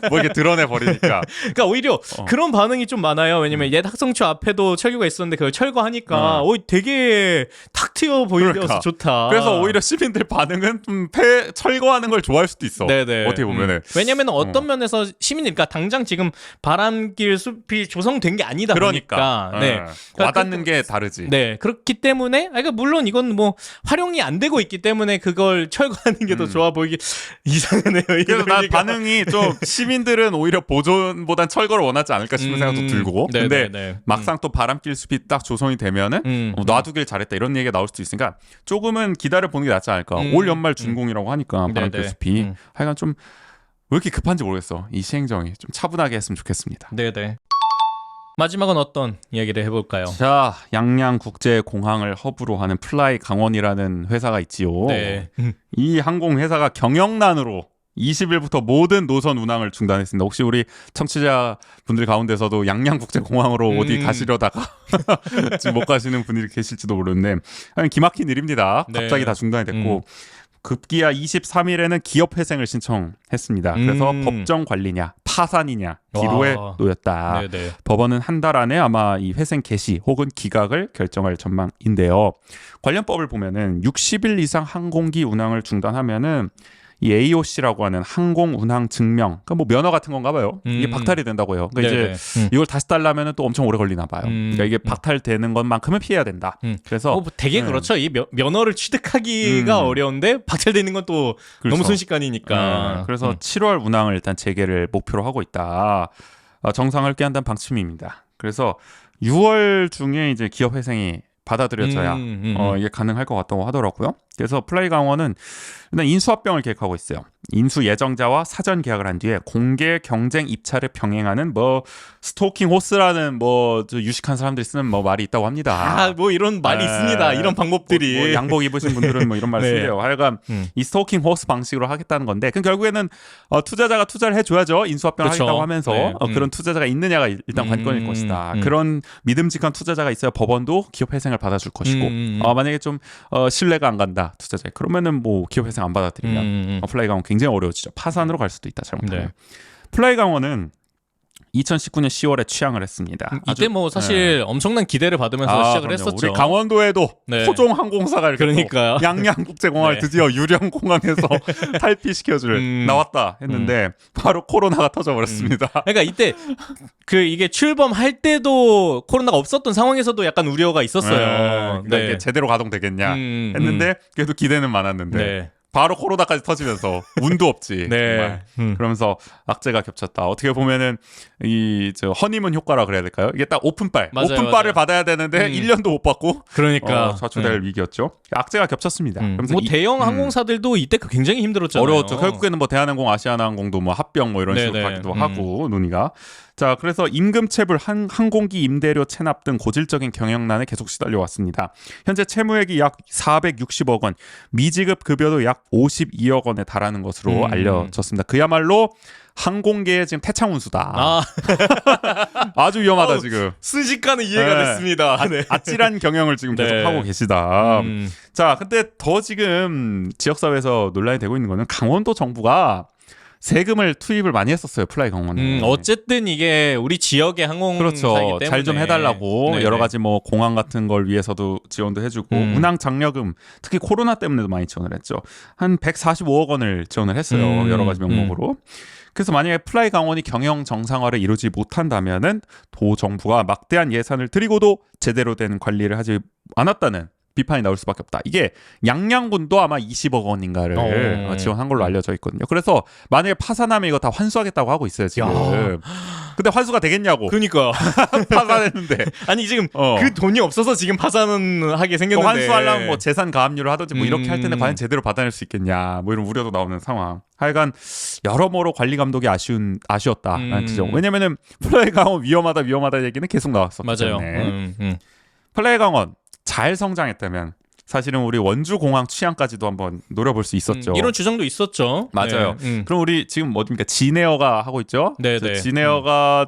뭐 이렇게 드러내 버리니까. 그러니까 오히려 그런 반응이 좀 많아요. 왜냐면 옛 학성초 앞에도 철교가 있었는데 그걸 철거하니까 되게 탁 트여 보이어서 좋다. 그래서 오히려 시민들 반응은 좀 철거하는 걸 좋아할 수도 있어. 네네. 어떻게 보면은. 왜냐면 어떤 면에서 시민들, 그러니까 당장 지금 바람길 숲이 조성된 게 아니다 보니까 와닿는 게 다르지. 네, 그렇기 때문에 그러니까 물론 이건 뭐 활용이 안 되고 있기 때문에 그걸 철거하는 게 더 좋아 보이기 이상하네요. 그래서 난 반응이 좀 시민들은 오히려 보존보단 철거를 원하지 않을까 싶은 생각도 들고. 근데 막상 또 바람길 숲이 딱 조성이 되면은 놔두길 잘했다 이런 얘기가 나올 수도 있으니까 조금은 기다려 보는 게 낫지 않을까. 올 연말 준공이라고 하니까 바람길 숲이 하여간 좀 왜 이렇게 급한지 모르겠어. 이 시행정이 좀 차분하게 했으면 좋겠습니다. 네네. 마지막은 어떤 이야기를 해볼까요? 자, 양양국제공항을 허브로 하는 플라이 강원이라는 회사가 있지요. 네. 이 항공회사가 경영난으로 20일부터 모든 노선 운항을 중단했습니다. 혹시 우리 청취자분들 가운데서도 양양국제공항으로 어디 가시려다가 지금 못 가시는 분들이 계실지도 모르는데 기막힌 일입니다. 갑자기 다 중단이 됐고 급기야 23일에는 기업 회생을 신청했습니다. 그래서 법정 관리냐 파산이냐 기로에 놓였다. 네네. 법원은 한 달 안에 아마 이 회생 개시 혹은 기각을 결정할 전망인데요. 관련법을 보면은 60일 이상 항공기 운항을 중단하면은 이 AOC라고 하는 항공 운항 증명, 그러니까 뭐 면허 같은 건가 봐요. 이게 박탈이 된다고 해요. 그러니까 이제 이걸 다시 달라면은 또 엄청 오래 걸리나 봐요. 그러니까 이게 박탈되는 것만큼은 피해야 된다. 그래서 되게 그렇죠. 이 면허를 취득하기가 어려운데 박탈되는 건 또 그렇죠. 너무 순식간이니까. 그래서 7월 운항을 일단 재개를 목표로 하고 있다. 정상을 깨한다는 방침입니다. 그래서 6월 중에 이제 기업 회생이 받아들여져야 이게 가능할 것 같다고 하더라고요. 그래서 플라이 강원은 일단 인수합병을 계획하고 있어요. 인수 예정자와 사전 계약을 한 뒤에 공개 경쟁 입찰을 병행하는 뭐 스토킹 호스라는 뭐 유식한 사람들이 쓰는 뭐 말이 있다고 합니다. 뭐 이런 말이 있습니다. 이런 방법들이 뭐 양복 입으신 분들은 뭐 이런 말 쓰세요. 하여간 이 스토킹 호스 방식으로 하겠다는 건데 그 결국에는 투자자가 투자를 해줘야죠. 인수합병을 하겠다고 하면서 그런 투자자가 있느냐가 일단 관건일 것이다. 그런 믿음직한 투자자가 있어야 법원도 기업 회생을 받아줄 것이고 만약에 좀 신뢰가 안 간다 투자자 그러면은 뭐 기업 회생 안 받아들이면 플라이 강원 굉장히 어려워지죠. 파산으로 갈 수도 있다. 잘못하면. 플라이 강원은 2019년 10월에 취항을 했습니다. 이때 뭐 사실 엄청난 기대를 받으면서 시작을 했었죠. 우리 강원도에도 토종 항공사가 이렇게 그러니까요. 양양국제공항을 드디어 유령공항에서 탈피시켜줄 나왔다 했는데 바로 코로나가 터져버렸습니다. 그러니까 이때 이게 출범할 때도 코로나가 없었던 상황에서도 약간 우려가 있었어요. 그러니까 이게 제대로 가동되겠냐 했는데 그래도 기대는 많았는데 바로 코로나까지 터지면서 운도 없지. 정말. 그러면서 악재가 겹쳤다. 어떻게 보면은 저 허니문 효과라 그래야 될까요? 이게 딱 오픈빨을 받아야 되는데 1년도 못 받고 그러니까 좌초될 위기였죠. 악재가 겹쳤습니다. 그러면서 뭐 대형 항공사들도 이때 굉장히 힘들었잖아요. 어려웠죠. 결국에는 뭐 대한항공, 아시아나항공도 뭐 합병 뭐 이런 식으로 가기도 하고 논의가. 자, 그래서 임금체불, 항공기 임대료 체납 등 고질적인 경영난에 계속 시달려 왔습니다. 현재 채무액이 약 460억 원, 미지급 급여도 약 52억 원에 달하는 것으로 알려졌습니다. 그야말로 항공계의 지금 태창운수다. 아주 위험하다 지금. 순식간에 이해가 됐습니다. 아찔한 경영을 지금 계속 하고 계시다. 자, 근데 더 지금 지역사회에서 논란이 되고 있는 거는 강원도 정부가 세금을 투입을 많이 했었어요. 플라이 강원은. 어쨌든 이게 우리 지역의 항공사이기 그렇죠. 때문에 잘 좀 해달라고 여러 가지 뭐 공항 같은 걸 위해서도 지원도 해주고 운항 장려금 특히 코로나 때문에도 많이 지원을 했죠. 한 145억 원을 지원을 했어요. 여러 가지 명목으로. 그래서 만약에 플라이 강원이 경영 정상화를 이루지 못한다면은 도 정부가 막대한 예산을 들이고도 제대로 된 관리를 하지 않았다는 비판이 나올 수밖에 없다. 이게 양양군도 아마 20억 원인가를 지원한 걸로 알려져 있거든요. 그래서 만약에 파산하면 이거 다 환수하겠다고 하고 있어요 지금. 근데 환수가 되겠냐고. 그러니까 파산했는데. 아니 지금 그 돈이 없어서 지금 파산하게 생겼는데 환수하려면 뭐 재산 가압류를 하든지 뭐 이렇게 할 텐데 과연 제대로 받아낼 수 있겠냐 뭐 이런 우려도 나오는 상황. 하여간 여러모로 관리 감독이 아쉬웠다라는 지적. 왜냐면은 플레이 강원 위험하다 얘기는 계속 나왔었기 맞아요. 때문에. 플레이 강원 잘 성장했다면 사실은 우리 원주 공항 취향까지도 한번 노려볼 수 있었죠. 이런 주장도 있었죠. 맞아요. 그럼 우리 지금 뭐입니까? 진에어가 하고 있죠. 네네. 진에어가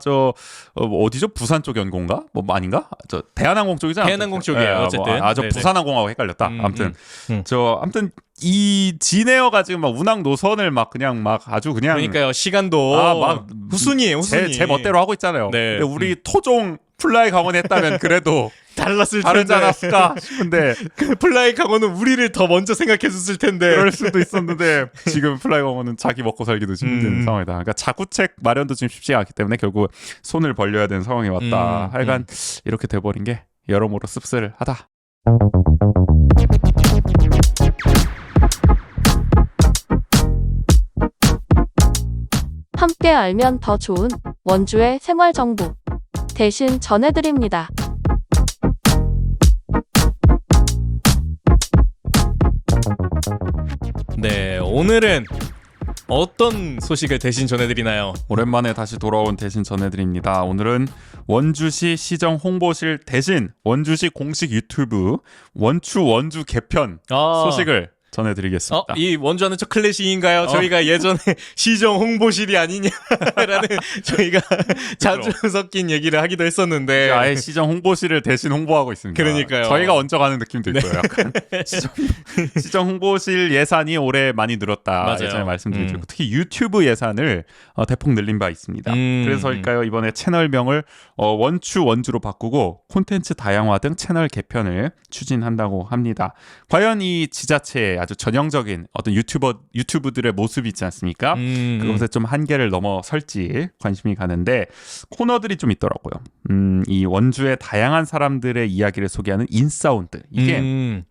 어디죠? 부산 쪽 연고인가? 뭐 아닌가? 저 대한항공 쪽이잖아요. 대한항공 쪽이에요. 어쨌든. 저 부산항공하고 헷갈렸다. 아무튼 아무튼 이 진에어가 지금 막 운항 노선을 막 그냥 막 아주 그냥 그러니까요. 시간도 막 후순위예요. 후순위. 제 멋대로 하고 있잖아요. 네. 근데 우리 토종 플라이 강원 했다면 그래도 달랐을 다르지 텐데. 않았을까 싶은데 그 플라이 강원은 우리를 더 먼저 생각해줬을 텐데. 그럴 수도 있었는데 지금 플라이 강원은 자기 먹고 살기도 힘든 상황이다. 그러니까 자구책 마련도 지금 쉽지가 않기 때문에 결국 손을 벌려야 되는 상황이 왔다. 하여간 이렇게 돼버린 게 여러모로 씁쓸하다. 함께 알면 더 좋은 원주의 생활 정보 대신 전해드립니다. 네, 오늘은 어떤 소식을 대신 전해드리나요? 오랜만에 다시 돌아온 대신 전해드립니다. 오늘은 원주시 시정 홍보실 대신 원주시 공식 유튜브 원주 개편 소식을 전해드리겠습니다. 이 원주하는 척 클래식인가요? 저희가 예전에 시정 홍보실이 아니냐라는 저희가 자주 섞인 얘기를 하기도 했었는데 아예 시정 홍보실을 대신 홍보하고 있습니다. 그러니까요. 저희가 얹어가는 느낌도 있고요. 약간 시정 홍보실 예산이 올해 많이 늘었다. 맞아요. 예전에 말씀드렸고 특히 유튜브 예산을 대폭 늘린 바 있습니다. 그래서일까요? 이번에 채널명을 원주로 바꾸고 콘텐츠 다양화 등 채널 개편을 추진한다고 합니다. 과연 이 지자체의 아주 전형적인 어떤 유튜브들의 모습이 있지 않습니까? 그것에 좀 한계를 넘어설지 관심이 가는데 코너들이 좀 있더라고요. 이 원주의 다양한 사람들의 이야기를 소개하는 인사운드. 이게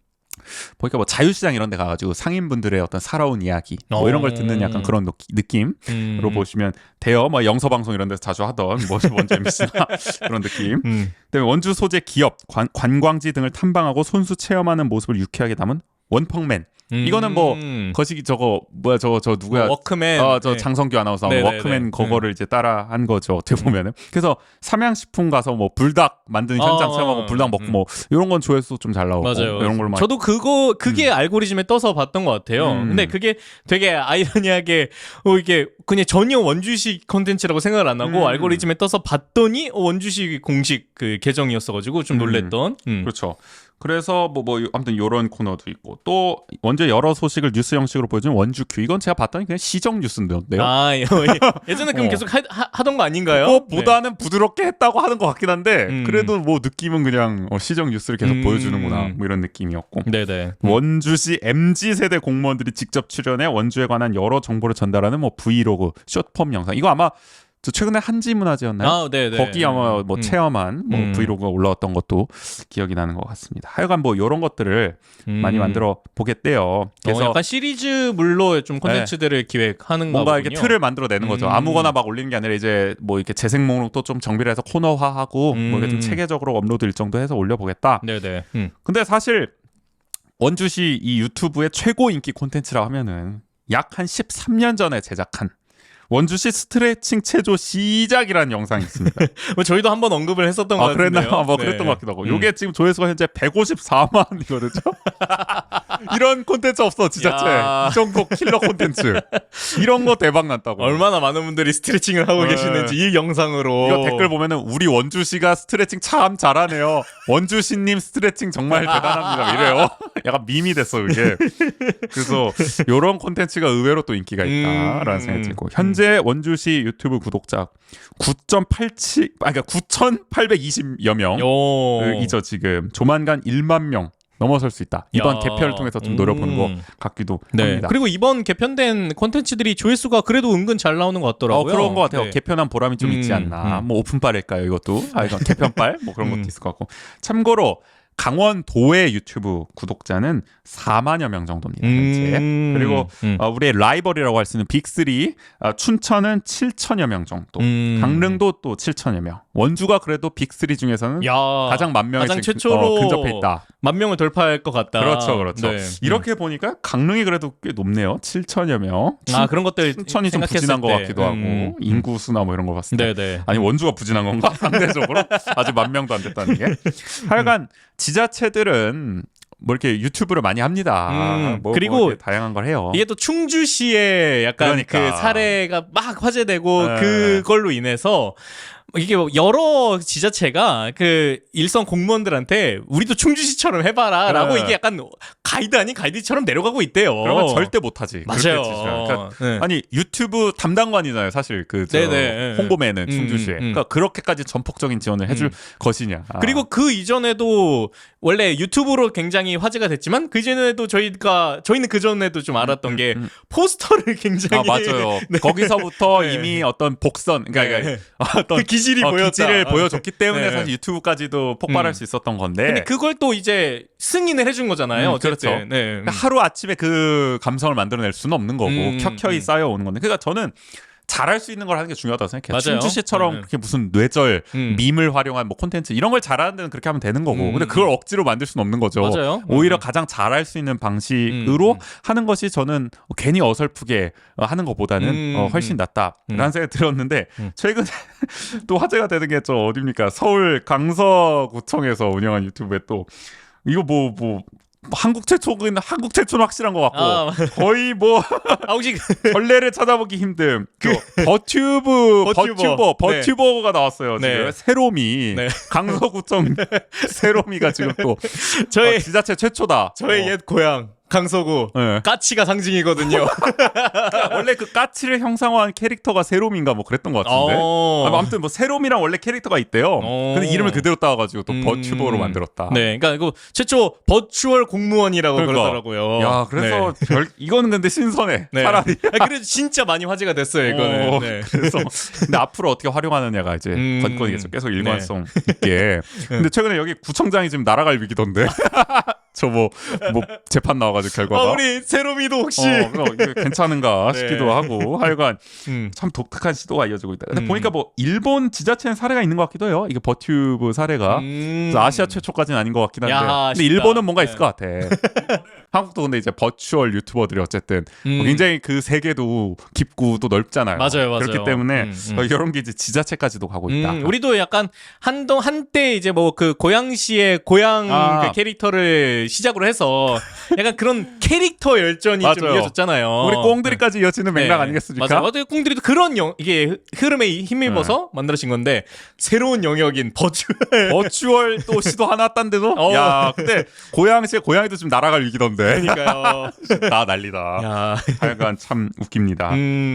보니까 뭐 자유시장 이런 데 가가지고 상인분들의 어떤 살아온 이야기 뭐 이런 걸 듣는 약간 그런 느낌으로 보시면 돼요. 뭐 영서방송 이런 데서 자주 하던 뭐 원주 MBC나 그런 느낌. 그다음에 원주 소재 기업, 관광지 등을 탐방하고 손수 체험하는 모습을 유쾌하게 담은 원펑맨. 이거는 뭐 거시기 저거 누구야? 워크맨. 저 장성규 아나운서 워크맨 그거를 이제 따라한 거죠. 어떻게 보면은. 그래서 삼양식품 가서 뭐 불닭 만드는 현장 체험하고 불닭 먹고 뭐 이런 건 조회수 좀 잘 나오고 맞아요. 이런 걸 저도 그게 알고리즘에 떠서 봤던 것 같아요. 근데 그게 되게 아이러니하게 이게 그냥 전혀 원주식 컨텐츠라고 생각을 안 하고 알고리즘에 떠서 봤더니 원주식 공식 그 계정이었어가지고 좀 놀랬던. 그렇죠. 그래서 아무튼 요런 코너도 있고 또 원주의 여러 소식을 뉴스 형식으로 보여주는 원주큐. 이건 제가 봤더니 그냥 시정 뉴스인데요. 예전에 그럼 계속 하던 거 아닌가요? 그것보다는 부드럽게 했다고 하는 것 같긴 한데 그래도 뭐 느낌은 그냥 시정 뉴스를 계속 보여주는구나 뭐 이런 느낌이었고. 네네. 원주시 MZ세대 공무원들이 직접 출연해 원주에 관한 여러 정보를 전달하는 뭐 브이로그 숏폼 영상. 이거 아마 최근에 한지문화제였나요? 네네. 거기 아마 뭐 체험한 뭐 브이로그가 올라왔던 것도 기억이 나는 것 같습니다. 하여간 뭐 이런 것들을 많이 만들어 보겠대요. 그래서 약간 시리즈물로 좀 콘텐츠들을 기획하는 뭔가 거군요. 이렇게 틀을 만들어내는 거죠. 아무거나 막 올리는 게 아니라 이제 뭐 이렇게 재생 목록도 좀 정비를 해서 코너화하고 뭐 이렇게 좀 체계적으로 업로드 일정도 해서 올려보겠다. 네네. 근데 사실 원주시 이 유튜브의 최고 인기 콘텐츠라고 하면은 약 한 13년 전에 제작한 원주시 스트레칭 체조 시작이라는 영상이 있습니다. 뭐 저희도 한번 언급을 했었던 것 같은데요. 그랬나요? 뭐 그랬던 것 같기도 하고. 요게 지금 조회수가 현재 154만이거든요. 이런 콘텐츠 없어 지자체. 이 정도 킬러 콘텐츠. 이런 거 대박 났다고. 얼마나 많은 분들이 스트레칭을 하고 계시는지 이 영상으로. 이거 댓글 보면은 우리 원주시가 스트레칭 참 잘하네요. 원주시님 스트레칭 정말 대단합니다. 이래요. 약간 밈이 됐어 그게. 그래서 이런 콘텐츠가 의외로 또 인기가 있다라는 생각이 들고 현재 원주시 유튜브 구독자 9,820여 명이죠 지금. 조만간 1만 명 넘어설 수 있다. 이번 개편을 통해서 좀 노려보는 것 같기도 합니다. 그리고 이번 개편된 콘텐츠들이 조회수가 그래도 은근 잘 나오는 것 같더라고요. 그런 것 같아요. 개편한 보람이 좀 있지 않나. 뭐 오픈빨일까요 이것도? 이건 개편빨? 뭐 그런 것도 있을 것 같고. 참고로 강원도의 유튜브 구독자는 4만여 명 정도입니다. 현재. 그리고 우리의 라이벌이라고 할 수 있는 빅3 춘천은 7천여 명 정도, 강릉도 또 7천여 명. 원주가 그래도 빅3 중에서는 가장 만 명에 가장 최초로 근접해 있다. 만 명을 돌파할 것 같다. 그렇죠, 그렇죠. 네. 이렇게 보니까 강릉이 그래도 꽤 높네요. 7천여 명. 그런 것들 춘천이 좀 부진한 것 같기도 하고 인구 수나 뭐 이런 거 봤을 때. 네네. 아니 원주가 부진한 건가? 상대적으로 아직 만 명도 안 됐다는 게. 하여간 지자체들은 뭐 이렇게 유튜브를 많이 합니다. 그리고 이렇게 다양한 걸 해요. 이게 또 충주시의 약간 그러니까. 그 사례가 막 화제되고 네. 그걸로 인해서 이게 여러 지자체가 그 일선 공무원들한테 우리도 충주시처럼 해봐라라고 네. 이게 약간 가이드 아닌 가이드처럼 내려가고 있대요. 그러면 절대 못하지. 맞아요. 그러니까 네. 아니 유튜브 담당관이잖아요. 사실 그 네네. 홍보맨은 충주시에. 그러니까 그렇게까지 전폭적인 지원을 해줄 것이냐. 그리고 그 이전에도 원래 유튜브로 굉장히 화제가 됐지만 그 이전에도 저희는 그 전에도 좀 알았던 게 포스터를 굉장히 맞아요. 거기서부터 이미 어떤 복선, 그러니까 어떤 그 기질이 보였다. 기질을 보여줬기 때문에 네. 사실 유튜브까지도 폭발할 수 있었던 건데. 근데 그걸 또 이제 승인을 해준 거잖아요. 어쨌든. 그렇죠. 네. 그러니까 하루 아침에 그 감성을 만들어낼 수는 없는 거고 켜켜이 쌓여오는 건데. 그러니까 저는 잘할 수 있는 걸 하는 게 중요하다고 생각해요. 맞아요. 충주시처럼 그렇게 무슨 뇌절, 밈을 활용한 뭐 콘텐츠 이런 걸 잘하는 데는 그렇게 하면 되는 거고. 근데 그걸 억지로 만들 수는 없는 거죠. 맞아요. 오히려 가장 잘할 수 있는 방식으로 하는 것이 저는 괜히 어설프게 하는 것보다는 훨씬 낫다라는 생각이 들었는데 최근에 또 화제가 되는 게 저 어딥니까? 서울 강서구청에서 운영한 유튜브에 또 이거 뭐 한국 최초는 확실한 것 같고 거의 뭐 혹시 전례를 찾아보기 힘든 버튜버가 나왔어요. 네. 지금 세로미 네. 강서구청 세로미가 지금 또 저의 지자체 최초다. 저의 옛 고향 강서구 네. 까치가 상징이거든요. 원래 그 까치를 형상화한 캐릭터가 세롬인가 뭐 그랬던 것 같은데. 아무튼 뭐 세롬이랑 원래 캐릭터가 있대요. 근데 이름을 그대로 따와가지고 또 버튜버로 만들었다. 네, 그러니까 그 최초 버추얼 공무원이라고 그러니까. 그러더라고요. 야, 그래서 이거는 근데 신선해. 네. 차라리. 그래도 진짜 많이 화제가 됐어요 이거는. 네. 그래서 근데 앞으로 어떻게 활용하느냐가 이제 관건이겠죠. 계속 일관성 있게. 근데 최근에 여기 구청장이 지금 날아갈 위기던데. 저 뭐 재판 나와가지고 결과가. 우리 세롬이도 혹시 이게 괜찮은가 네. 싶기도 하고 하여간 참 독특한 시도가 이어지고 있다. 근데 보니까 뭐 일본 지자체는 사례가 있는 것 같기도 해요. 이게 버튜브 사례가 그래서 아시아 최초까지는 아닌 것 같긴 한데. 야, 근데 일본은 뭔가 있을 것 같아. 한국도 근데 이제 버추얼 유튜버들이 어쨌든 굉장히 그 세계도 깊고 또 넓잖아요. 맞아요. 그렇기 때문에 이런 게 이제 지자체까지도 가고 있다. 우리도 약간 한때 이제 뭐 그 고양시의 고양 그 캐릭터를 시작으로 해서 약간 그런 캐릭터 열전이 좀 맞아요. 이어졌잖아요. 우리 꽁들이까지 이어지는 맥락 아니겠습니까? 맞아요. 꽁들이도 그런 이게 흐름에 힘입어서 만들어진 건데 새로운 영역인 버추얼 또 시도 하나 딴데도 야 근데 고양시의 고양이도 지금 날아갈 위기던데. 그러니까요. 나 난리다. 하여간 참 웃깁니다.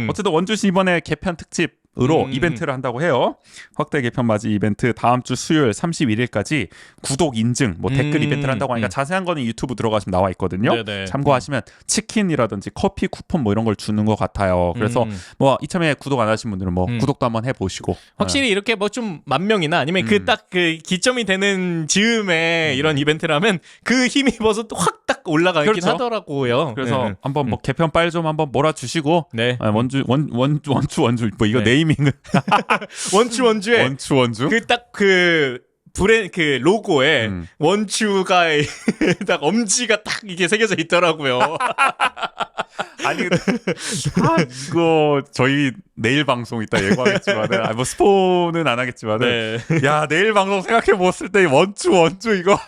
어쨌든 원주시 이번에 개편 특집으로 이벤트를 한다고 해요. 확대 개편 맞이 이벤트 다음 주 수요일 31일까지 구독 인증, 뭐 댓글 이벤트를 한다고 하니까 자세한 거는 유튜브 들어가시면 나와 있거든요. 네네. 참고하시면 치킨이라든지 커피 쿠폰 뭐 이런 걸 주는 것 같아요. 그래서 뭐 이참에 구독 안 하신 분들은 뭐 구독도 한번 해보시고. 확실히 이렇게 뭐 좀 만 명이나 아니면 그 딱 그 기점이 되는 즈음에 이런 이벤트를 하면 그 힘입어서 또 확 딱 올라가긴 그렇죠. 하더라고요. 그래서 한번 뭐 개편 빨 좀 한번 몰아주시고. 네. 원주 뭐 이거 네. 네이밍은 원주에 원주 그 딱 그 그 로고에 원추가 딱 엄지가 딱 이게 새겨져 있더라고요. 아니 이거 저희 내일 방송 이따 예고하겠지만은 뭐 스포는 안 하겠지만은 야 내일 방송 생각해 보았을 때 원주 이거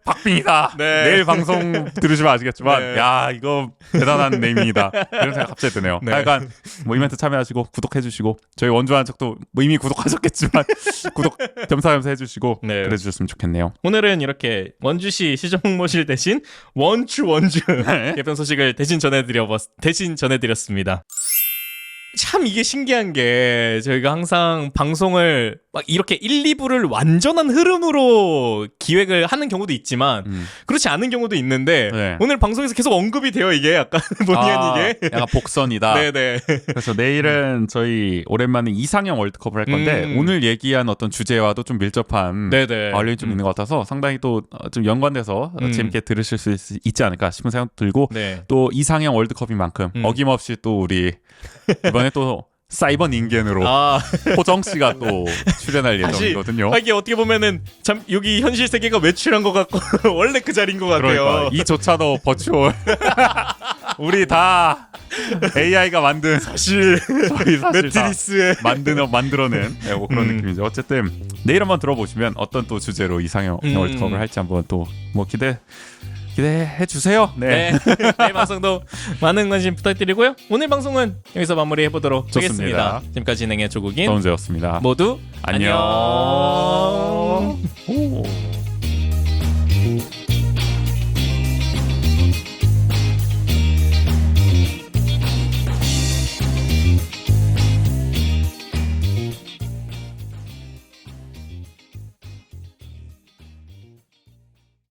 박빙이다. 내일 방송 들으시면 아시겠지만 야 이거 대단한 네임이다 이런 생각 갑자기 드네요. 하여간 뭐 이벤트 참여하시고 구독해주시고 저희 원주하는 척도 뭐 이미 구독하셨겠지만 구독 겸사겸사 해주시고 그래주셨으면 좋겠네요. 오늘은 이렇게 원주시 시정모실 대신 원주 개편 소식을 대신 전해드렸습니다. 참 이게 신기한 게 저희가 항상 방송을 막 이렇게 1, 2부를 완전한 흐름으로 기획을 하는 경우도 있지만 그렇지 않은 경우도 있는데 네. 오늘 방송에서 계속 언급이 돼요 이게 약간 본의 아니게. 약간 복선이다. 네네. 그래서 내일은 저희 오랜만에 이상형 월드컵을 할 건데 오늘 얘기한 어떤 주제와도 좀 밀접한 네네. 관련이 좀 있는 것 같아서 상당히 또 좀 연관돼서 재밌게 들으실 수 있지 않을까 싶은 생각도 들고 네. 또 이상형 월드컵인 만큼 어김없이 또 우리 이번에 또 사이버 닌겐으로 호정 씨가 또 출연할 예정이거든요. 이게 어떻게 보면은 참 여기 현실 세계가 외출한 것 같고 원래 그 자리인 것 같아요. 그러니까 이조차도 버추얼. 우리 다 AI가 만든 사실 저희 사실 매트리스에 만들어낸 뭐 그런 느낌이죠. 어쨌든 내일 한번 들어보시면 어떤 또 주제로 이상형 월드컵을 할지 한번 또 뭐 기대해 주세요. 네. 내일 방송도 많은 관심 부탁드리고요. 오늘 방송은 여기서 마무리해 보도록 좋습니다. 하겠습니다. 지금까지 진행의 조국인 정재였습니다. 모두 안녕. 안녕.